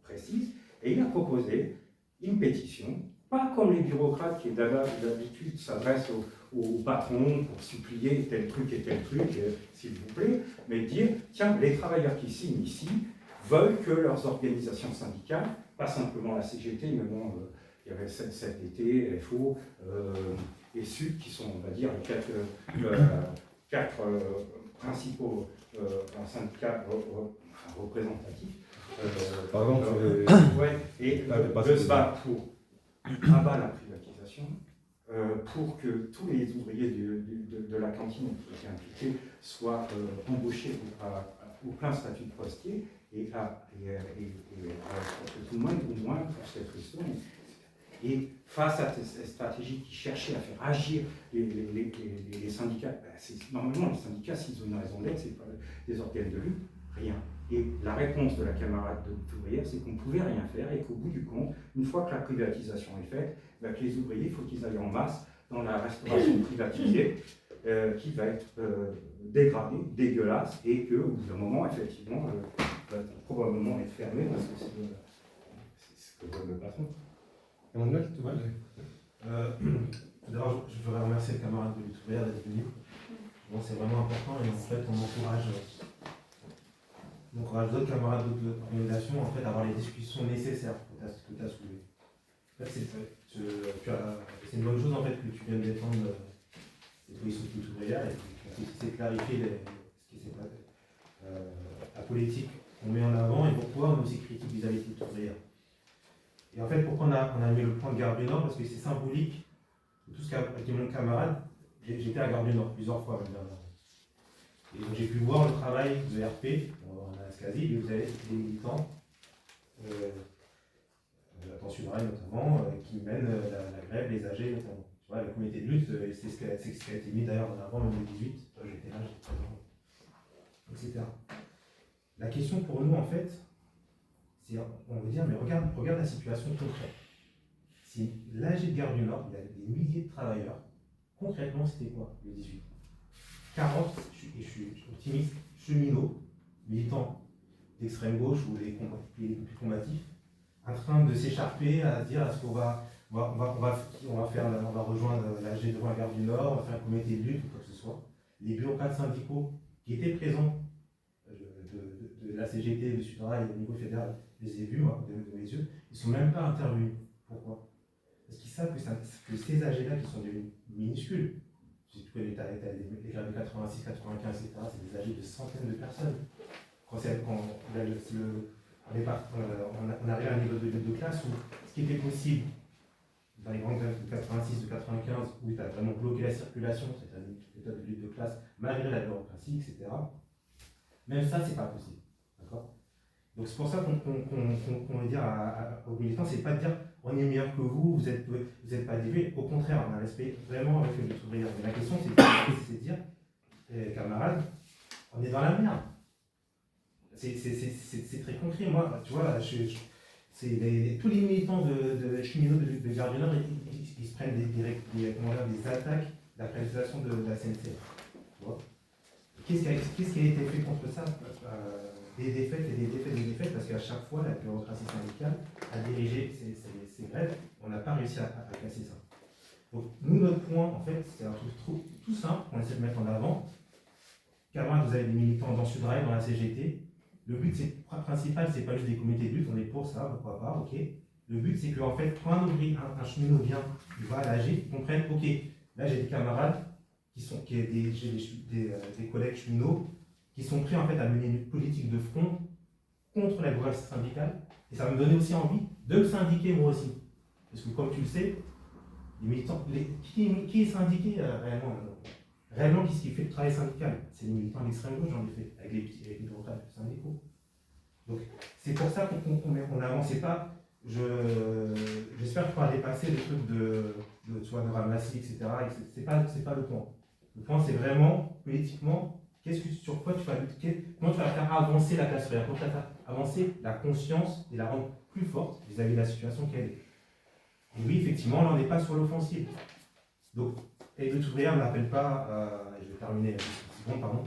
précise et il a proposé une pétition, pas comme les bureaucrates qui d'habitude s'adressent aux patrons pour supplier tel truc, s'il vous plaît, mais dire, tiens, les travailleurs qui signent ici veulent que leurs organisations syndicales, pas simplement la CGT, mais bon, il y avait CFDT, LFO et SUD qui sont, on va dire, les quatre principaux syndicats représentatifs. Pardon, et se battent pour abat la privatisation, pour que tous les ouvriers de la cantine qui étaient impliqués soient embauchés au plein statut de postier et que tout le monde, au moins pour cette question. Et face à cette stratégie qui cherchait à faire agir les syndicats, normalement les syndicats, s'ils ont une raison d'être, ce n'est pas des organes de lutte, rien. Et la réponse de la camarade de lutte ouvrière, c'est qu'on ne pouvait rien faire et qu'au bout du compte, une fois que la privatisation est faite, que les ouvriers, il faut qu'ils aillent en masse dans la restauration privatisée, qui va être dégradée, dégueulasse, et qu'au bout d'un moment, effectivement, va probablement être fermée parce que c'est ce que veut le patron. Emmanuel, tu vois D'abord, je voudrais remercier le camarade de lutte ouvrière d'être venu. Bon, c'est vraiment important et en fait, on encourage d'autres camarades d'autres organisations en fait, à avoir les discussions nécessaires que tu as soulevées. En fait, c'est une bonne chose en fait, que tu viennes défendre les positions de lutte ouvrière et que tu sais clarifier ce qui s'est passé. La politique qu'on met en avant et pourquoi on est aussi critique vis-à-vis de lutte ouvrière. Et en fait, pourquoi on a mis le point de Gare du Nord? Parce que c'est symbolique de tout ce qu'a dit mon camarade. J'étais à Gare du Nord plusieurs fois. Et donc j'ai pu voir le travail de RP, on a Ascasi, et vous avez des militants, dans Sud-Rail notamment, qui mènent la grève, les AG notamment. Tu vois, le comité de lutte, c'est ce qui a été mis d'ailleurs en avant en 2018. J'étais là, j'étais présent, etc. La question pour nous, en fait, c'est, on veut dire, mais regarde la situation concrète. Si l'AG de Gare du Nord, il y a des milliers de travailleurs, concrètement, c'était quoi le 18 40, et je suis optimiste, cheminots, militants d'extrême gauche ou les plus combatifs, en train de s'écharper à dire est-ce qu'on va rejoindre l'AG devant la Gare du Nord, on va faire un comité de lutte ou quoi que ce soit. Les bureaucrates syndicaux qui étaient présents de la CGT, du Sud-Rail au niveau fédéral, je les ai vus, moi, de mes yeux, ils ne sont même pas intervenus. Pourquoi? Parce qu'ils savent que ces AG-là qui sont devenus minuscules, si tu connais les grèves de 86, 95, etc., c'est des AG de centaines de personnes. Quand on arrive à un niveau de classe où ce qui était possible dans les grandes grèves de 86, de 95, où tu as vraiment bloqué la circulation, c'est-à-dire une méthode de lutte de classe, malgré la bureaucratie, etc., même ça, c'est pas possible. D'accord? Donc c'est pour ça qu'on veut dire aux militants, c'est pas de dire on est meilleur que vous êtes pas déviés. Au contraire, on a un respect vraiment avec les ouvriers. Mais la question, c'est de dire, camarades, on est dans la merde. C'est très concret. Moi, tu vois, tous les militants de cheminots de Gare du Nord, ils se prennent des attaques d'accréditation de la SNCF. Tu vois? Qu'est-ce qui a été fait contre ça? Des défaites et des défaites et des défaites, parce qu'à chaque fois, la bureaucratie syndicale a dirigé ces grèves. On n'a pas réussi à casser ça. Donc, nous, notre point, en fait, c'est un truc tout simple qu'on essaie de mettre en avant. Camarades, vous avez des militants dans Sud-Rail, dans la CGT. Le but principal, c'est pas juste des comités de lutte, on est pour ça, pourquoi pas, ok. Le but, c'est qu'en fait, quand un cheminot vient, il va à l'AG, ils comprennent, ok, là j'ai des camarades, j'ai des collègues cheminots, qui sont prêts en fait à mener une politique de front contre la gouvernance syndicale, et ça va me donner aussi envie de me syndiquer moi aussi. Parce que comme tu le sais, les militants, qui est syndiqué réellement, qu'est-ce qui fait le travail syndical? C'est les militants d'extrême gauche, j'en ai fait, avec les bureaucrates syndicaux. Donc, c'est pour ça qu'on n'avançait pas. J'espère qu'on va dépasser le truc de ramasser, etc. C'est pas le point. Le point, c'est vraiment, politiquement, sur quoi tu vas lutter, comment tu vas faire avancer la classe ouvrière, comment tu vas faire avancer la conscience et la rendre plus forte vis-à-vis de la situation qu'elle est. Et oui, effectivement, là, on n'est pas sur l'offensive. Donc, et Lutte ouvrière n'appelle pas, je vais terminer, pardon,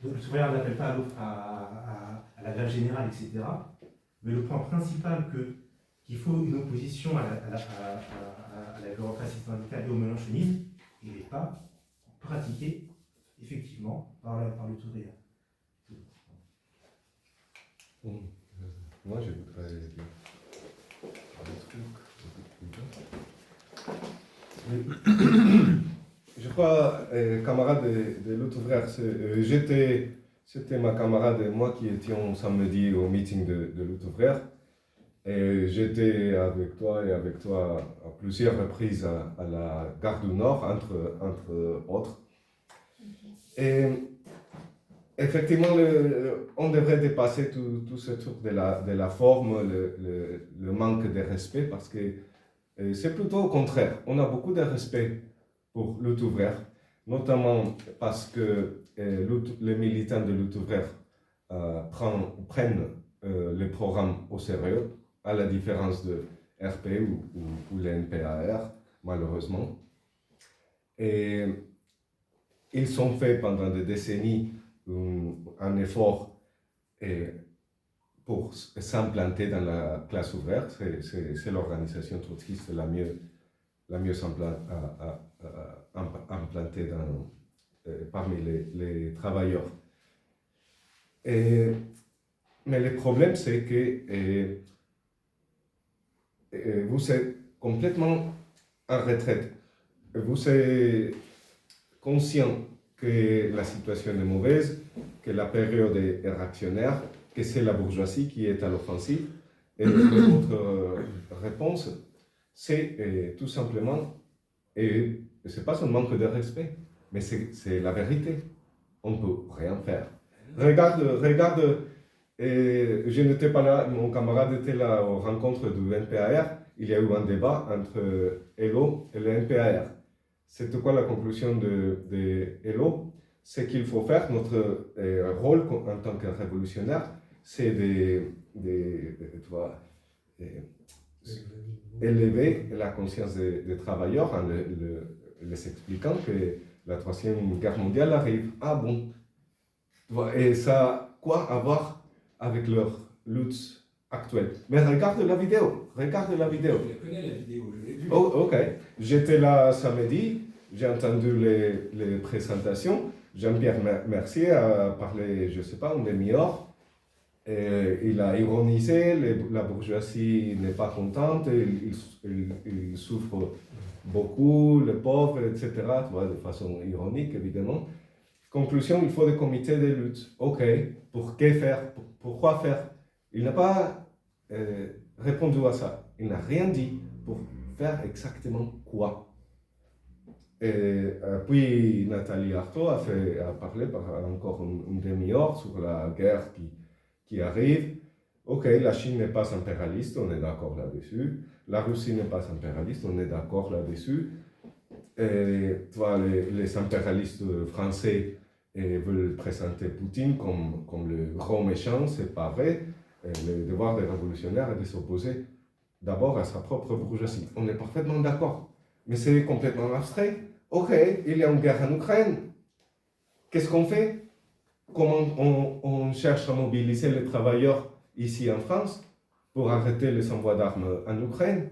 Lutte ouvrière n'appelle pas à la grève générale, etc. Mais le point principal qu'il faut une opposition à la bureaucratie syndicale et au mélenchonisme, il n'est pas pratiqué effectivement par Lutte ouvrière. Moi, je voudrais dire un truc. Je crois, camarade de Lutte ouvrière, c'était ma camarade et moi qui étions samedi au meeting de Lutte ouvrière. Et j'étais avec toi à plusieurs reprises à la gare du Nord, entre autres. Et effectivement, on devrait dépasser tout ce truc de la forme, le manque de respect, parce que c'est plutôt au contraire. On a beaucoup de respect pour Lutte ouvrière, notamment parce que les militants de Lutte ouvrière prennent le programme au sérieux, à la différence de RP ou les NPAR, malheureusement. Et ils ont fait pendant des décennies un effort pour s'implanter dans la classe ouvrière. C'est l'organisation trotskiste la mieux implantée parmi les travailleurs. Mais le problème, c'est que vous êtes complètement en retraite. Vous êtes conscient que la situation est mauvaise, que la période est réactionnaire, que c'est la bourgeoisie qui est à l'offensive. Et votre réponse, c'est tout simplement, et ce n'est pas un manque de respect, mais c'est la vérité. On ne peut rien faire. Regarde, je n'étais pas là, mon camarade était là aux rencontres du NPAR. Il y a eu un débat entre ELO et le NPAR. C'était quoi la conclusion de ELO? C'est qu'il faut faire notre rôle en tant que révolutionnaire, c'est élever la conscience des travailleurs en les expliquant que la Troisième Guerre mondiale arrive. Ah bon? Et ça a quoi à voir avec leur lutte actuelle? Mais regarde la vidéo. Je la connais, la vidéo, je l'ai vue. Oh, ok. J'étais là samedi, j'ai entendu les présentations. Jean-Pierre Mercier a parlé, je ne sais pas, une demi-heure. Il a ironisé, la bourgeoisie n'est pas contente, il souffre beaucoup, les pauvres, etc. Tu vois, de façon ironique, évidemment. Conclusion, il faut des comités de lutte. Ok, pour que faire? Pourquoi faire? Il n'a pas répondu à ça. Il n'a rien dit pour faire exactement quoi. Et puis Nathalie Arthaud a parlé encore une demi-heure sur la guerre qui arrive. Ok, la Chine n'est pas impérialiste, on est d'accord là-dessus. La Russie n'est pas impérialiste, on est d'accord là-dessus. Tu vois, les impérialistes français veulent présenter Poutine comme le grand méchant, c'est pas vrai. Le devoir des révolutionnaires est de s'opposer d'abord à sa propre bourgeoisie. On est parfaitement d'accord, mais c'est complètement abstrait. Ok, il y a une guerre en Ukraine. Qu'est-ce qu'on fait? Comment on cherche à mobiliser les travailleurs ici en France pour arrêter les envois d'armes en Ukraine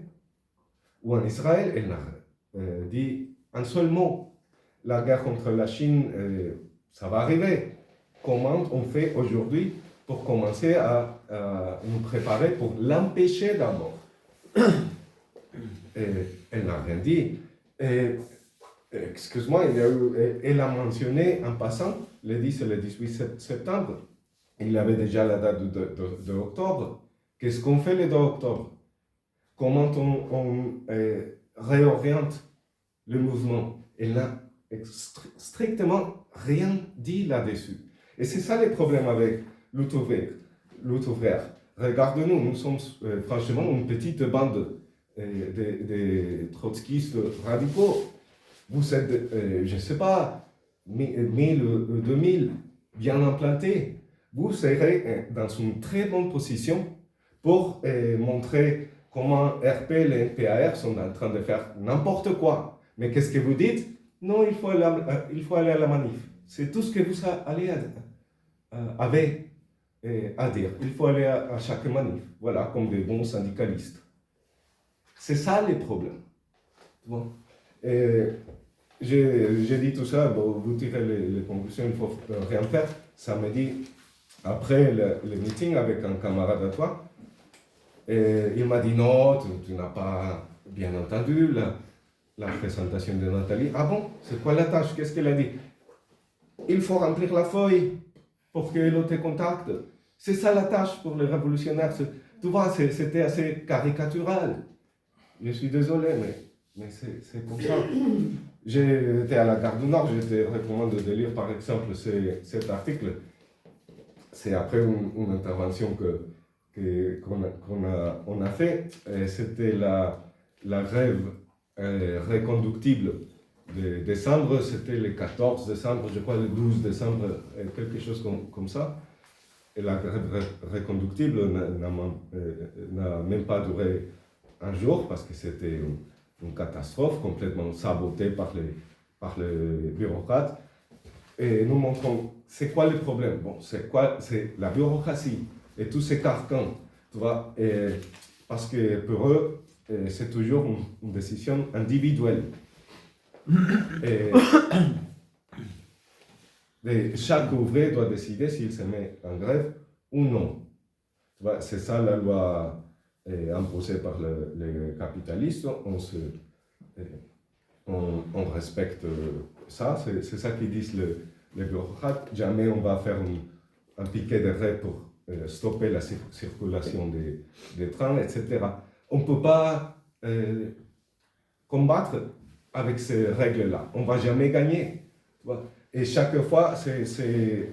ou en Israël? Elle n'a dit un seul mot. La guerre contre la Chine, ça va arriver. Comment on fait aujourd'hui pour commencer à nous préparer pour l'empêcher d'abord? Elle n'a rien dit. Excuse-moi, elle a mentionné en passant le 10 et le 18 septembre. Il y avait déjà la date de octobre. Qu'est-ce qu'on fait le 2 octobre? Comment on réoriente le mouvement? Elle n'a strictement rien dit là-dessus. Et c'est ça le problème avec lutte ouvrière. Regarde-nous, nous sommes franchement une petite bande de trotskistes radicaux. Vous êtes, je ne sais pas, 1000 ou 2000 bien implantés. Vous serez dans une très bonne position pour montrer comment RP et les NPAR sont en train de faire n'importe quoi. Mais qu'est-ce que vous dites? Non, il faut aller à la manif. C'est tout ce que vous allez avez à dire. Il faut aller à chaque manif. Voilà, comme des bons syndicalistes. C'est ça les problèmes. Bon. J'ai dit tout ça, bon, vous tirez les conclusions, il ne faut rien faire. Samedi, après le meeting avec un camarade à toi, il m'a dit non, tu n'as pas bien entendu la présentation de Nathalie. Ah bon, c'est quoi la tâche? Qu'est-ce qu'elle a dit? Il faut remplir la feuille pour que l'on te contacte. C'est ça la tâche pour les révolutionnaires. Tu vois, c'était assez caricatural. Je suis désolé, mais c'est comme ça. J'étais à la Gare du Nord, je te recommande de lire par exemple cet article. C'est après une intervention qu'on a fait. C'était la grève reconductible de décembre, c'était le 14 décembre, je crois le 12 décembre, quelque chose comme ça. Et la grève reconductible n'a même pas duré un jour parce que c'était une catastrophe complètement sabotée par les bureaucrates. Et nous montrons, c'est quoi le problème? Bon, c'est la bureaucratie et tous ces carcans, tu vois, parce que pour eux, c'est toujours une décision individuelle. Et chaque ouvrier doit décider s'il se met en grève ou non. Tu vois, c'est ça la loi imposée par les capitalistes. On respecte ça, c'est ça qu'ils disent les bureaucrates. Jamais on va faire un piquet de grève pour stopper la circulation des trains, etc. On ne peut pas combattre avec ces règles-là. On ne va jamais gagner. Tu vois. Et chaque fois, c'est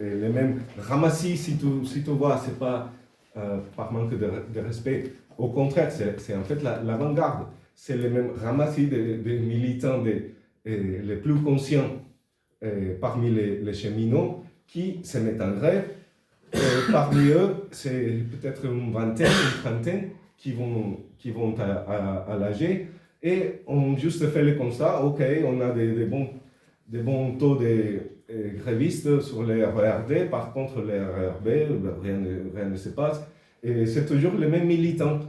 les mêmes ramassis, si tu vois, ce n'est pas par manque de respect. Au contraire, c'est en fait l'avant-garde. C'est les mêmes ramassis des militants les plus conscients parmi les cheminots qui se mettent en grève. Parmi eux, c'est peut-être une vingtaine, une trentaine qui vont à l'AG et on juste fait le constat, ok, on a des bons taux de grévistes sur les RERD, par contre les RERB, rien ne se passe. Et c'est toujours les mêmes militants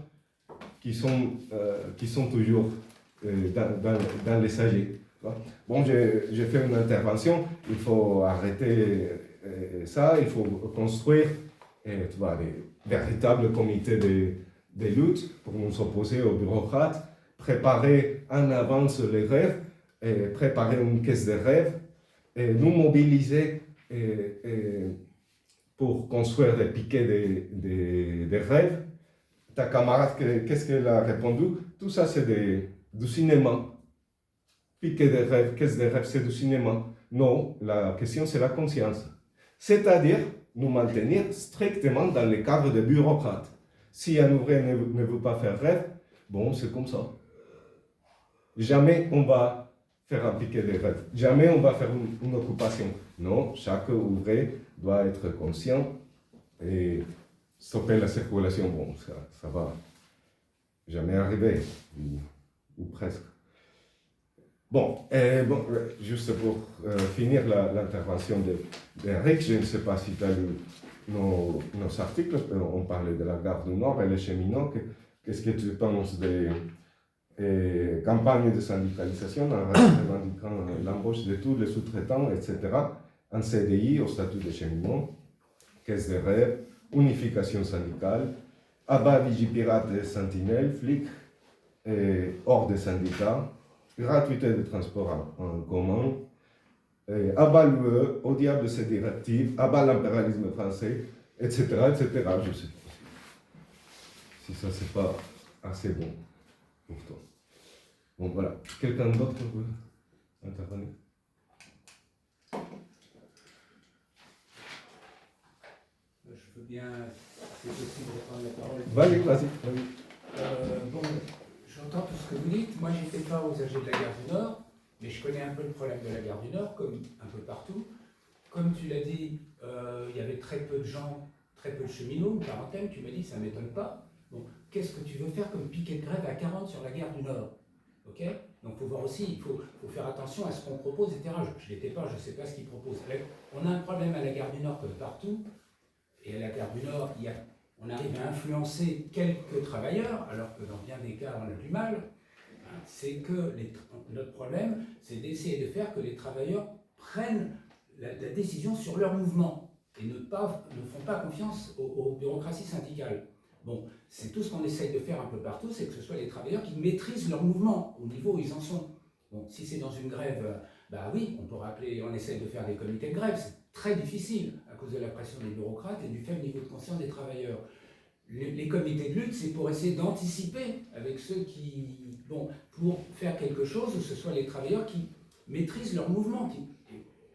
qui sont toujours dans les AG. Bon, j'ai fait une intervention, il faut arrêter ça, il faut construire tu vois, des véritables comités de lutte pour nous opposer aux bureaucrates, préparer en avance les grèves, préparer une caisse de grève, et nous mobiliser pour construire des piquets de grève. Ta camarade, qu'est-ce qu'elle a répondu? Tout ça, c'est du cinéma. Piquet de grève, caisse de grève, c'est du cinéma. Non, la question, c'est la conscience. C'est-à-dire, nous maintenir strictement dans les cadres des bureaucrates. Si un ouvrier ne veut pas faire grève, bon, c'est comme ça. Jamais on va faire un piquet de grève. Jamais on va faire une occupation. Non, chaque ouvrier doit être conscient et stopper la circulation. Bon, ça va jamais arriver, ou presque. Bon, juste pour finir l'intervention d'Eric, je ne sais pas si tu as lu nos articles, on parlait de la Gare du Nord et les cheminots. Qu'est-ce que tu penses des campagnes de syndicalisation en revendiquant l'embauche de tous les sous-traitants, etc., en CDI au statut de cheminot, caisse de grève, unification syndicale, abat Vigipirate et Sentinelle, flics hors des syndicats, gratuité de transport en commun, abat l'UE, au diable ces directives, abat l'impérialisme français, etc., etc. Je ne sais pas si ça c'est pas assez bon pour toi. Bon voilà, quelqu'un d'autre veut intervenir? Je veux bien, c'est possible de prendre la parole. Vas-y. Bon, j'entends tout ce que vous dites. Moi, j'étais pas aux AG de la gare du Nord, mais je connais un peu le problème de la gare du Nord, comme un peu partout. Comme tu l'as dit, il y avait très peu de gens, très peu de cheminots, une quarantaine, tu m'as dit, ça ne m'étonne pas. Bon, qu'est-ce que tu veux faire comme piquet de grève à 40 sur la gare du Nord? Ok? Donc il faut voir aussi, il faut faire attention à ce qu'on propose, etc. Je ne l'étais pas, je ne sais pas ce qu'ils proposent. On a un problème à la gare du Nord comme partout, et à la gare du Nord, on arrive à influencer quelques travailleurs, alors que dans bien des cas, on a du mal. C'est que notre problème, c'est d'essayer de faire que les travailleurs prennent la décision sur leur mouvement et ne font pas confiance aux bureaucraties syndicales. Bon, c'est tout ce qu'on essaye de faire un peu partout, c'est que ce soit les travailleurs qui maîtrisent leur mouvement au niveau où ils en sont. Bon, si c'est dans une grève, bah oui, on peut rappeler, on essaye de faire des comités de grève, c'est très difficile à cause de la pression des bureaucrates et du faible niveau de conscience des travailleurs. Les comités de lutte, c'est pour essayer d'anticiper avec ceux qui, bon, pour faire quelque chose où ce soit les travailleurs qui maîtrisent leur mouvement.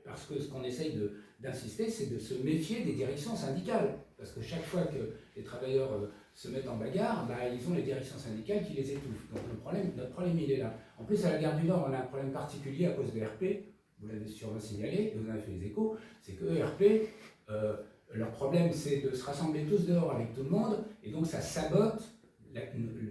Parce que ce qu'on essaye d'insister, c'est de se méfier des directions syndicales. Parce que chaque fois que les travailleurs se mettent en bagarre, bah, ils ont les directions syndicales qui les étouffent. Donc notre problème, il est là. En plus, à la gare du Nord, on a un problème particulier à cause de RP. Vous l'avez sûrement signalé, et vous en avez fait les échos. C'est que RP, leur problème, c'est de se rassembler tous dehors avec tout le monde. Et donc, ça sabote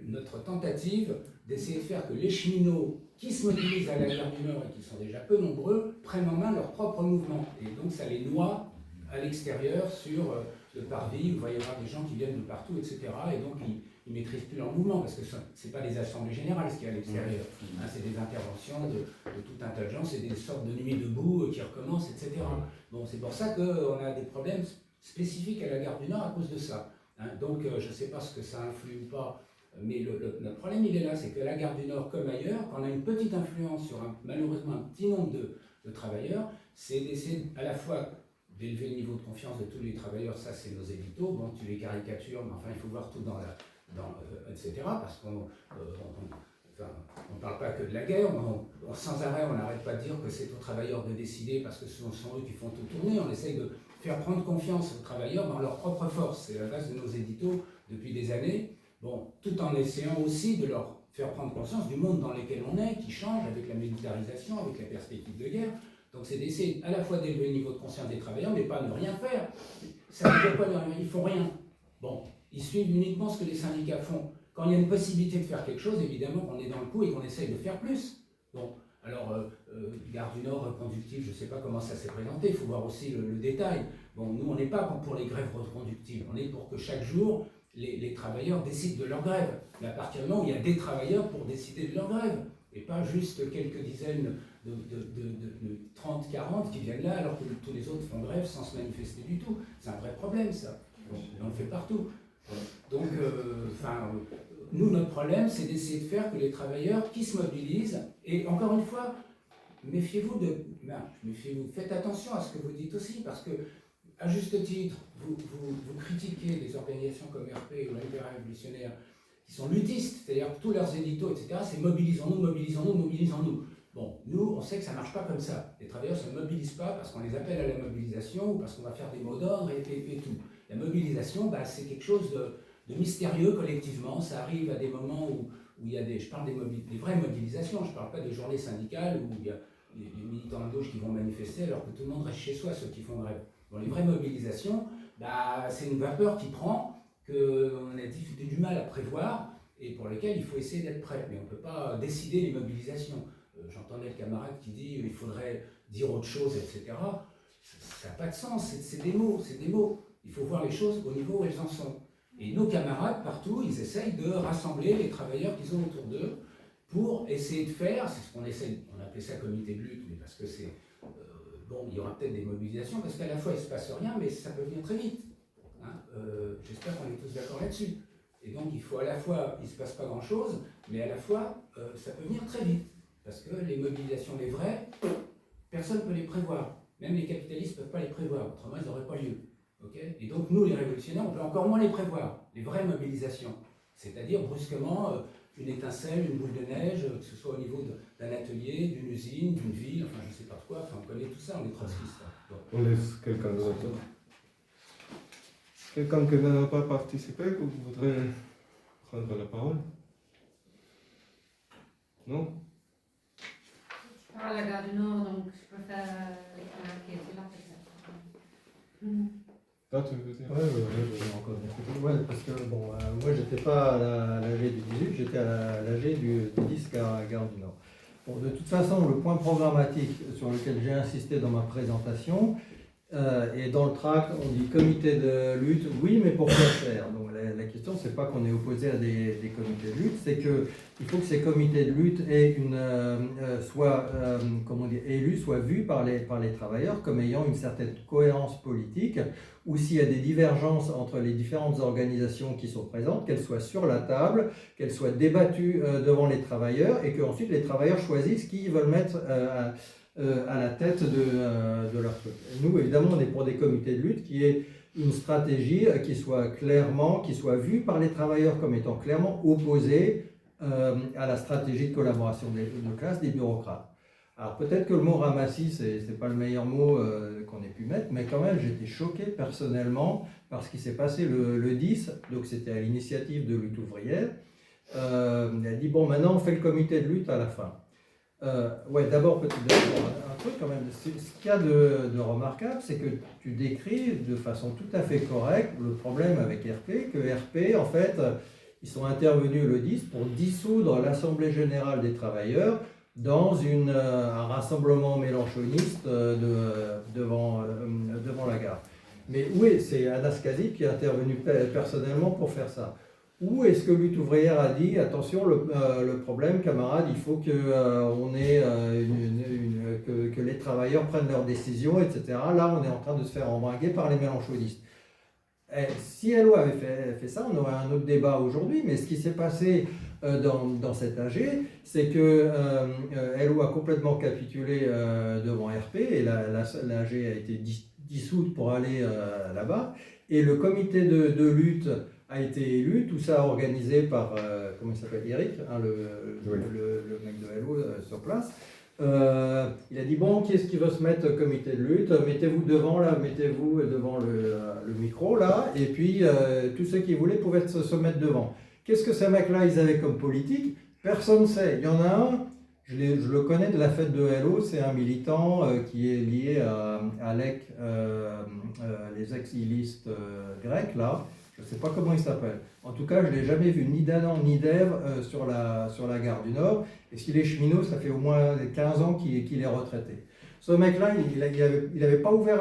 notre tentative d'essayer de faire que les cheminots qui se mobilisent à la gare du Nord et qui sont déjà peu nombreux prennent en main leur propre mouvement. Et donc ça les noie à l'extérieur sur le parvis où il va y avoir des gens qui viennent de partout, etc. Et donc ils ne maîtrisent plus leur mouvement parce que ce n'est pas des assemblées générales ce qu'il y a à l'extérieur. Hein, c'est des interventions de tout un tas de gens, c'est des sortes de nuits debout qui recommencent, etc. Bon, c'est pour ça qu'on a des problèmes spécifiques à la gare du Nord à cause de ça. Hein, donc je ne sais pas ce que ça influe ou pas. Mais notre problème, il est là, c'est que la gare du Nord, comme ailleurs, quand on a une petite influence sur malheureusement un petit nombre de travailleurs, c'est d'essayer à la fois d'élever le niveau de confiance de tous les travailleurs, ça c'est nos éditos, bon tu les caricatures, mais enfin il faut voir tout etc. Parce qu'on ne parle pas que de la guerre, sans arrêt on n'arrête pas de dire que c'est aux travailleurs de décider parce que ce sont eux qui font tout tourner, on essaye de faire prendre confiance aux travailleurs dans leur propre force, c'est la base de nos éditos depuis des années. Bon, tout en essayant aussi de leur faire prendre conscience du monde dans lequel on est, qui change avec la militarisation, avec la perspective de guerre. Donc c'est d'essayer à la fois d'élever le niveau de conscience des travailleurs, mais pas ne rien faire. Ça veut dire quoi, ils ne font rien. Bon, ils suivent uniquement ce que les syndicats font. Quand il y a une possibilité de faire quelque chose, évidemment qu'on est dans le coup et qu'on essaye de faire plus. Bon, alors, gare du Nord, reconductible, je ne sais pas comment ça s'est présenté, il faut voir aussi le détail. Bon, nous, on n'est pas pour les grèves reconductibles, on est pour que chaque jour, les travailleurs décident de leur grève. Mais à partir du moment où il y a des travailleurs pour décider de leur grève, et pas juste quelques dizaines de 30, 40 qui viennent là alors que tous les autres font grève sans se manifester du tout. C'est un vrai problème ça. Bon, on le fait partout. Donc, nous, notre problème, c'est d'essayer de faire que les travailleurs qui se mobilisent, et encore une fois, méfiez-vous, faites attention à ce que vous dites aussi, parce que à juste titre, vous critiquez des organisations comme RP ou l'Intérêt révolutionnaire qui sont lutistes, c'est-à-dire que tous leurs éditos, etc., c'est mobilisons-nous, mobilisons-nous, mobilisons-nous. Bon, nous, on sait que ça ne marche pas comme ça. Les travailleurs ne se mobilisent pas parce qu'on les appelle à la mobilisation ou parce qu'on va faire des mots d'ordre et tout. La mobilisation, c'est quelque chose de mystérieux collectivement. Ça arrive à des moments où il y a je parle des vraies mobilisations, je ne parle pas de journées syndicales où il y a les militants de gauche qui vont manifester alors que tout le monde reste chez soi, ceux qui font grève. Bon, les vraies mobilisations, c'est une vapeur qui prend, qu'on a du mal à prévoir et pour lesquelles il faut essayer d'être prêt. Mais on ne peut pas décider les mobilisations. J'entendais le camarade qui dit il faudrait dire autre chose, etc. Ça n'a pas de sens, c'est des mots, c'est des mots. Il faut voir les choses au niveau où elles en sont. Et nos camarades, partout, ils essayent de rassembler les travailleurs qu'ils ont autour d'eux pour essayer de faire, c'est ce qu'on essaie, on appelait ça comité de lutte, mais parce que c'est, bon, il y aura peut-être des mobilisations, parce qu'à la fois il ne se passe rien, mais ça peut venir très vite. Hein, j'espère qu'on est tous d'accord là-dessus. Et donc il faut à la fois, il ne se passe pas grand-chose, mais à la fois, ça peut venir très vite. Parce que les mobilisations, les vraies, personne ne peut les prévoir. Même les capitalistes ne peuvent pas les prévoir, autrement ils n'auraient pas lieu. Okay, et donc nous, les révolutionnaires, on peut encore moins les prévoir, les vraies mobilisations. C'est-à-dire brusquement une étincelle, une boule de neige, que ce soit au niveau d'un atelier, d'une usine, d'une ville, enfin je ne sais pas quoi, enfin on connaît tout ça, on est trotskistes. On laisse quelqu'un d'autre. Quelqu'un qui n'a pas participé, vous voudrez prendre la parole? Non? Je pars à la gare du Nord, donc je peux faire qui était là peut-être. Là, tu veux dire? Ouais, parce que bon, moi j'étais pas à l'AG du 18, j'étais à l'AG du 10 Gare du Nord. Bon, de toute façon, le point programmatique sur lequel j'ai insisté dans ma présentation, et dans le tract, on dit comité de lutte, oui, mais pourquoi faire? Donc la question, c'est pas qu'on est opposé à des comités de lutte, c'est qu'il faut que ces comités de lutte aient soient élus, soient vus par les travailleurs comme ayant une certaine cohérence politique, ou s'il y a des divergences entre les différentes organisations qui sont présentes, qu'elles soient sur la table, qu'elles soient débattues devant les travailleurs, et qu'ensuite les travailleurs choisissent qui ils veulent mettre à la tête de leur truc. Et nous, évidemment, on est pour des comités de lutte qui aient une stratégie qui soit vue par les travailleurs comme étant clairement opposée à la stratégie de collaboration de classe des bureaucrates. Alors peut-être que le mot ramassis, c'est pas le meilleur mot qu'on ait pu mettre, mais quand même j'étais choqué personnellement par ce qui s'est passé le 10, donc c'était à l'initiative de Lutte ouvrière. Elle a dit bon, maintenant on fait le comité de lutte à la fin. Ouais, d'abord un truc quand même, ce qu'il y a de remarquable, c'est que tu décris de façon tout à fait correcte le problème avec RP, que RP en fait, ils sont intervenus le 10 pour dissoudre l'Assemblée Générale des Travailleurs dans un rassemblement mélanchoniste devant la gare. Mais oui, c'est Anas Kazib qui est intervenu personnellement pour faire ça. Où est-ce que Lutte ouvrière a dit attention, le problème, camarades, il faut que que les travailleurs prennent leurs décisions, etc. Là, on est en train de se faire embringuer par les mélanchonistes. Et si LO avait fait ça, on aurait un autre débat aujourd'hui, mais ce qui s'est passé dans cet AG, c'est que LO a complètement capitulé devant RP et l'AG a été dissoute pour aller là-bas. Et le comité de lutte a été élu, tout ça organisé par, comment il s'appelle, Eric, hein, le mec de LO sur place. Il a dit bon, qui est-ce qui veut se mettre au comité de lutte? Mettez-vous devant le micro là, et puis tous ceux qui voulaient pouvaient se mettre devant. Qu'est-ce que ces mecs-là ils avaient comme politique? Personne ne sait. Il y en a un, je le connais de la fête de LO, c'est un militant qui est lié à l'EC, les exilistes grecs là. Je ne sais pas comment il s'appelle. En tout cas, je ne l'ai jamais vu ni d'Adam ni d'Ève sur la gare du Nord. Et s'il est cheminot, ça fait au moins 15 ans qu'il est retraité. Ce mec-là, il n'avait pas ouvert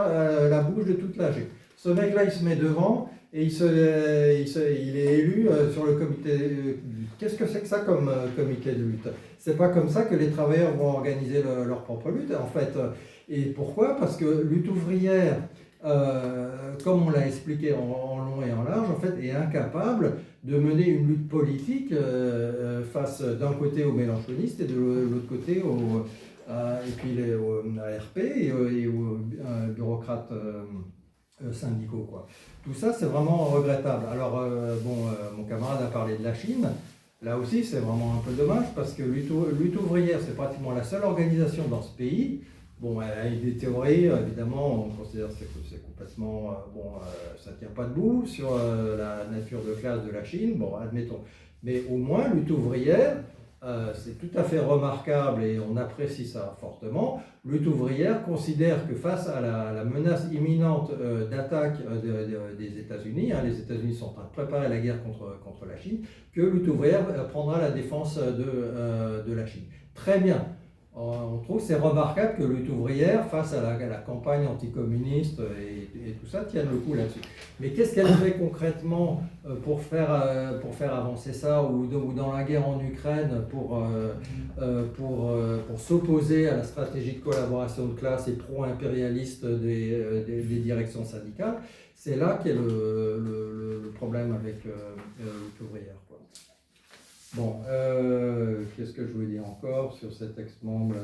la bouche de toute l'AG. Ce mec-là, il se met devant et il est élu sur le comité de lutte. Qu'est-ce que c'est que ça comme comité de lutte? C'est pas comme ça que les travailleurs vont organiser leur propre lutte, en fait. Et pourquoi? Parce que Lutte ouvrière, comme on l'a expliqué en long et en large, en fait, est incapable de mener une lutte politique face d'un côté aux mélanchonistes et de l'autre côté à RP et aux bureaucrates syndicaux, quoi. Tout ça, c'est vraiment regrettable. Alors, mon camarade a parlé de la Chine. Là aussi, c'est vraiment un peu dommage parce que Lutte ouvrière, c'est pratiquement la seule organisation dans ce pays. Bon, elle a des théories, évidemment, on considère que c'est complètement, ça ne tient pas debout sur la nature de classe de la Chine, bon, admettons. Mais au moins, Lutte ouvrière, c'est tout à fait remarquable et on apprécie ça fortement. Lutte ouvrière considère que face à la menace imminente d'attaque des États-Unis, hein, les États-Unis sont en train de préparer la guerre contre la Chine, que Lutte ouvrière prendra la défense de la Chine. Très bien. On trouve que c'est remarquable que Lutte ouvrière, face à la campagne anticommuniste et tout ça, tienne le coup là-dessus. Mais qu'est-ce qu'elle fait concrètement pour faire avancer ça, ou dans la guerre en Ukraine, pour s'opposer à la stratégie de collaboration de classe et pro-impérialiste des directions syndicales? C'est là qu'est le problème avec Lutte ouvrière, quoi. Bon, qu'est-ce que je voulais dire encore sur cet ex-membre,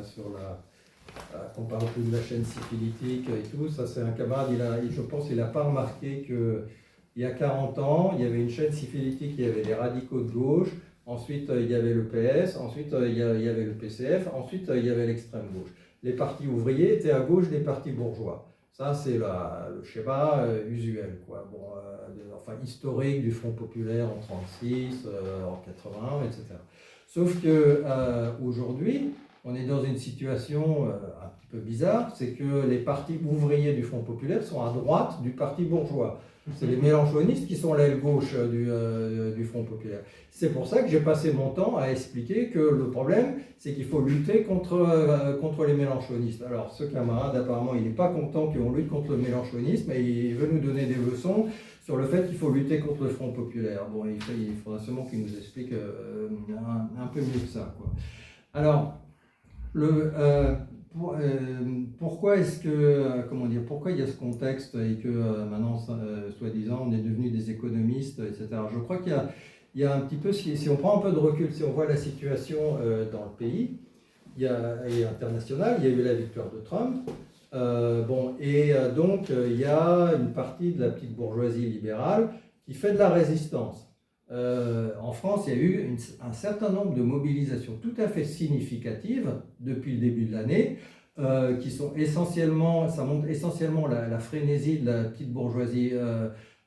qu'on parle plus de la chaîne syphilitique et tout, ça c'est un camarade, je pense qu'il n'a pas remarqué qu'il y a 40 ans, il y avait une chaîne syphilitique, il y avait les radicaux de gauche, ensuite il y avait le PS, ensuite il y avait le PCF, ensuite il y avait l'extrême gauche. Les partis ouvriers étaient à gauche des partis bourgeois. Ça, c'est le schéma usuel, quoi. Bon, enfin, historique du Front populaire en 1936, en 1981, etc. Sauf que aujourd'hui, on est dans une situation un petit peu bizarre, c'est que les partis ouvriers du Front populaire sont à droite du parti bourgeois. C'est les mélenchonistes qui sont l'aile gauche du Front populaire. C'est pour ça que j'ai passé mon temps à expliquer que le problème, c'est qu'il faut lutter contre les mélenchonistes. Alors, ce camarade, apparemment, il n'est pas content qu'on lutte contre le mélenchonisme, et il veut nous donner des leçons sur le fait qu'il faut lutter contre le Front populaire. Bon, il faudra seulement qu'il nous explique un peu mieux que ça, quoi. Alors, pourquoi est-ce que, pourquoi il y a ce contexte et que maintenant, soi-disant, on est devenus des économistes, etc. Je crois qu'il y a un petit peu, si on prend un peu de recul, si on voit la situation dans le pays, et internationale, il y a eu la victoire de Trump, donc il y a une partie de la petite bourgeoisie libérale qui fait de la résistance. En France, il y a eu un certain nombre de mobilisations tout à fait significatives depuis le début de l'année, qui sont essentiellement, ça montre essentiellement la frénésie de la petite bourgeoisie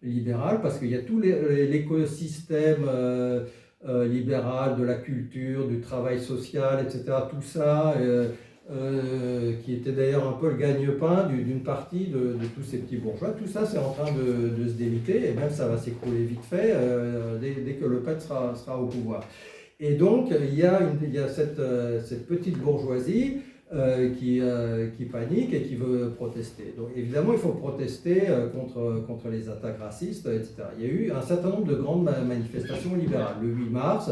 libérale, parce qu'il y a tout l'écosystème libéral de la culture, du travail social, etc., tout ça, qui était d'ailleurs un peu le gagne-pain d'une partie de tous ces petits bourgeois. Tout ça, c'est en train de se déliter, et même ça va s'écrouler vite fait dès que Le Pen sera au pouvoir. Et donc, il y a cette petite bourgeoisie qui panique et qui veut protester. Donc, évidemment, il faut protester contre les attaques racistes, etc. Il y a eu un certain nombre de grandes manifestations libérales. Le 8 mars,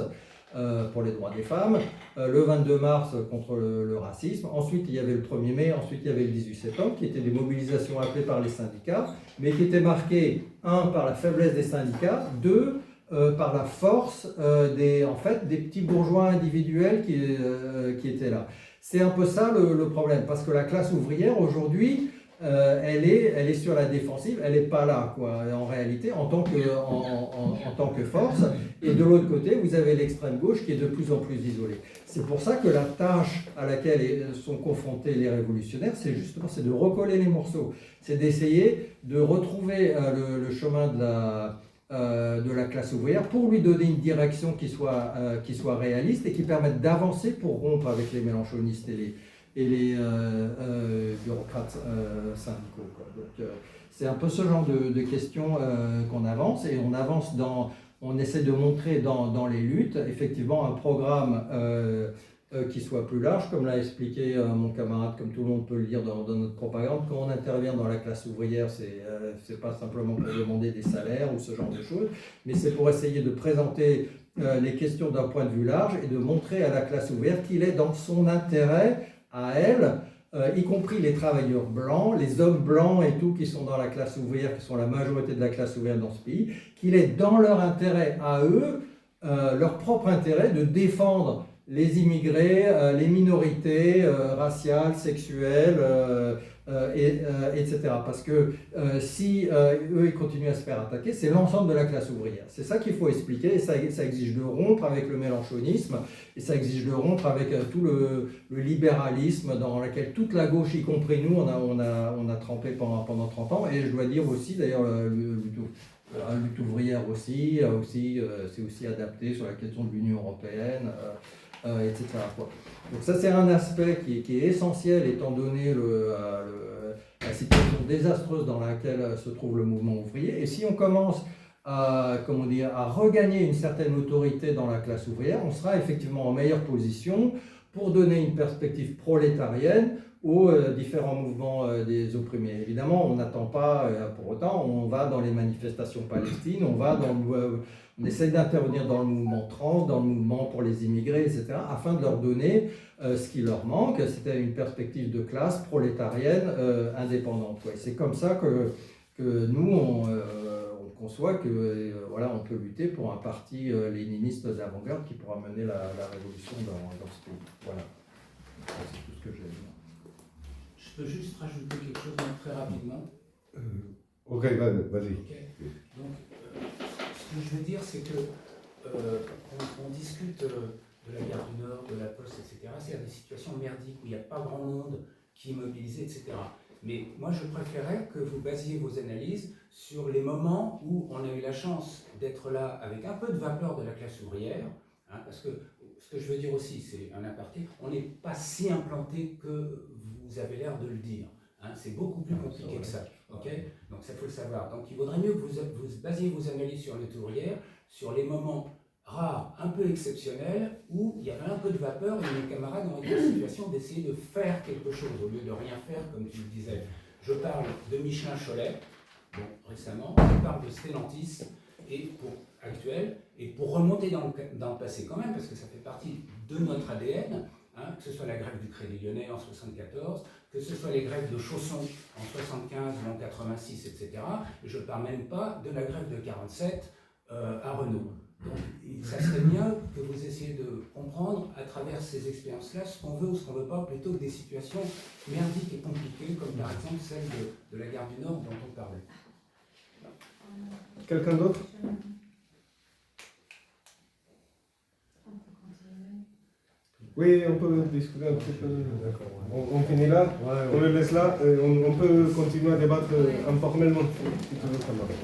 pour les droits des femmes, le 22 mars contre le racisme, ensuite il y avait le 1er mai, ensuite il y avait le 18 septembre, qui étaient des mobilisations appelées par les syndicats, mais qui étaient marquées, 1, par la faiblesse des syndicats, 2, par la force des petits bourgeois individuels qui étaient là. C'est un peu ça le problème, parce que la classe ouvrière aujourd'hui, elle est sur la défensive, elle n'est pas là, quoi, en réalité, en tant que force. Et de l'autre côté, vous avez l'extrême gauche qui est de plus en plus isolée. C'est pour ça que la tâche à laquelle sont confrontés les révolutionnaires, c'est justement de recoller les morceaux. C'est d'essayer de retrouver le chemin de la classe ouvrière pour lui donner une direction qui soit réaliste et qui permette d'avancer pour rompre avec les mélenchonistes et les bureaucrates syndicaux, quoi. Donc, c'est un peu ce genre de questions qu'on avance, et on essaie de montrer dans les luttes, effectivement, un programme qui soit plus large, comme l'a expliqué mon camarade, comme tout le monde peut le lire dans notre propagande. Quand on intervient dans la classe ouvrière, c'est pas simplement pour demander des salaires ou ce genre de choses, mais c'est pour essayer de présenter les questions d'un point de vue large et de montrer à la classe ouvrière qu'il est dans son intérêt à elle, y compris les travailleurs blancs, les hommes blancs et tout qui sont dans la classe ouvrière, qui sont la majorité de la classe ouvrière dans ce pays, qu'il est dans leur intérêt à eux, leur propre intérêt, de défendre les immigrés, les minorités raciales, sexuelles, etc. Parce que si eux ils continuent à se faire attaquer, c'est l'ensemble de la classe ouvrière. C'est ça qu'il faut expliquer, et ça exige de rompre avec le mélenchonisme, et ça exige de rompre avec tout le libéralisme dans lequel toute la gauche, y compris nous, on a trempé pendant 30 ans. Et je dois dire aussi, d'ailleurs, la lutte ouvrière aussi, c'est aussi adapté sur la question de l'Union européenne, etc., quoi. Donc ça, c'est un aspect qui est essentiel, étant donné la situation désastreuse dans laquelle se trouve le mouvement ouvrier. Et si on commence à regagner une certaine autorité dans la classe ouvrière, on sera effectivement en meilleure position pour donner une perspective prolétarienne aux différents mouvements des opprimés. Évidemment, on n'attend pas pour autant, on va dans les manifestations palestines, on essaie d'intervenir dans le mouvement trans, dans le mouvement pour les immigrés, etc., afin de leur donner ce qui leur manque, c'était une perspective de classe prolétarienne indépendante. Ouais. C'est comme ça que nous, on conçoit que on peut lutter pour un parti léniniste d'avant-garde qui pourra mener la révolution dans ce pays. Voilà. C'est tout ce que j'ai à dire. Je peux juste rajouter quelque chose très rapidement. Ok, vas-y. Okay. Donc, ce que je veux dire, c'est que on discute de la gare du Nord, de la Poste, etc. C'est des situations merdiques où il n'y a pas grand monde qui est mobilisé, etc. Mais moi, je préférais que vous basiez vos analyses sur les moments où on a eu la chance d'être là avec un peu de vapeur de la classe ouvrière, hein, parce que ce que je veux dire aussi, c'est un aparté, on n'est pas si implanté que vous avez l'air de le dire. Hein, c'est beaucoup plus compliqué que ça. Okay, donc ça, faut le savoir. Donc il vaudrait mieux que vous basiez vos analyses sur les ouvrières, sur les moments rares, un peu exceptionnels, où il y avait un peu de vapeur et mes camarades ont été en situation d'essayer de faire quelque chose au lieu de rien faire, comme tu le disais. Je parle de Michelin Cholet, bon, récemment, je parle de Stellantis, et actuel, et pour remonter dans le passé quand même, parce que ça fait partie de notre ADN, hein, que ce soit la grève du Crédit Lyonnais en 1974, que ce soit les grèves de Chausson en 1975 ou en 1986, etc. Et je ne parle même pas de la grève de 1947 à Renault. Donc, ça serait bien que vous essayiez de comprendre à travers ces expériences-là ce qu'on veut ou ce qu'on ne veut pas, plutôt que des situations merdiques et compliquées, comme par exemple celle de la gare du Nord dont on parlait. Quelqu'un d'autre? Oui, on peut discuter un petit peu. On finit là, on le laisse là, on peut continuer à débattre informellement si tu veux, camarade.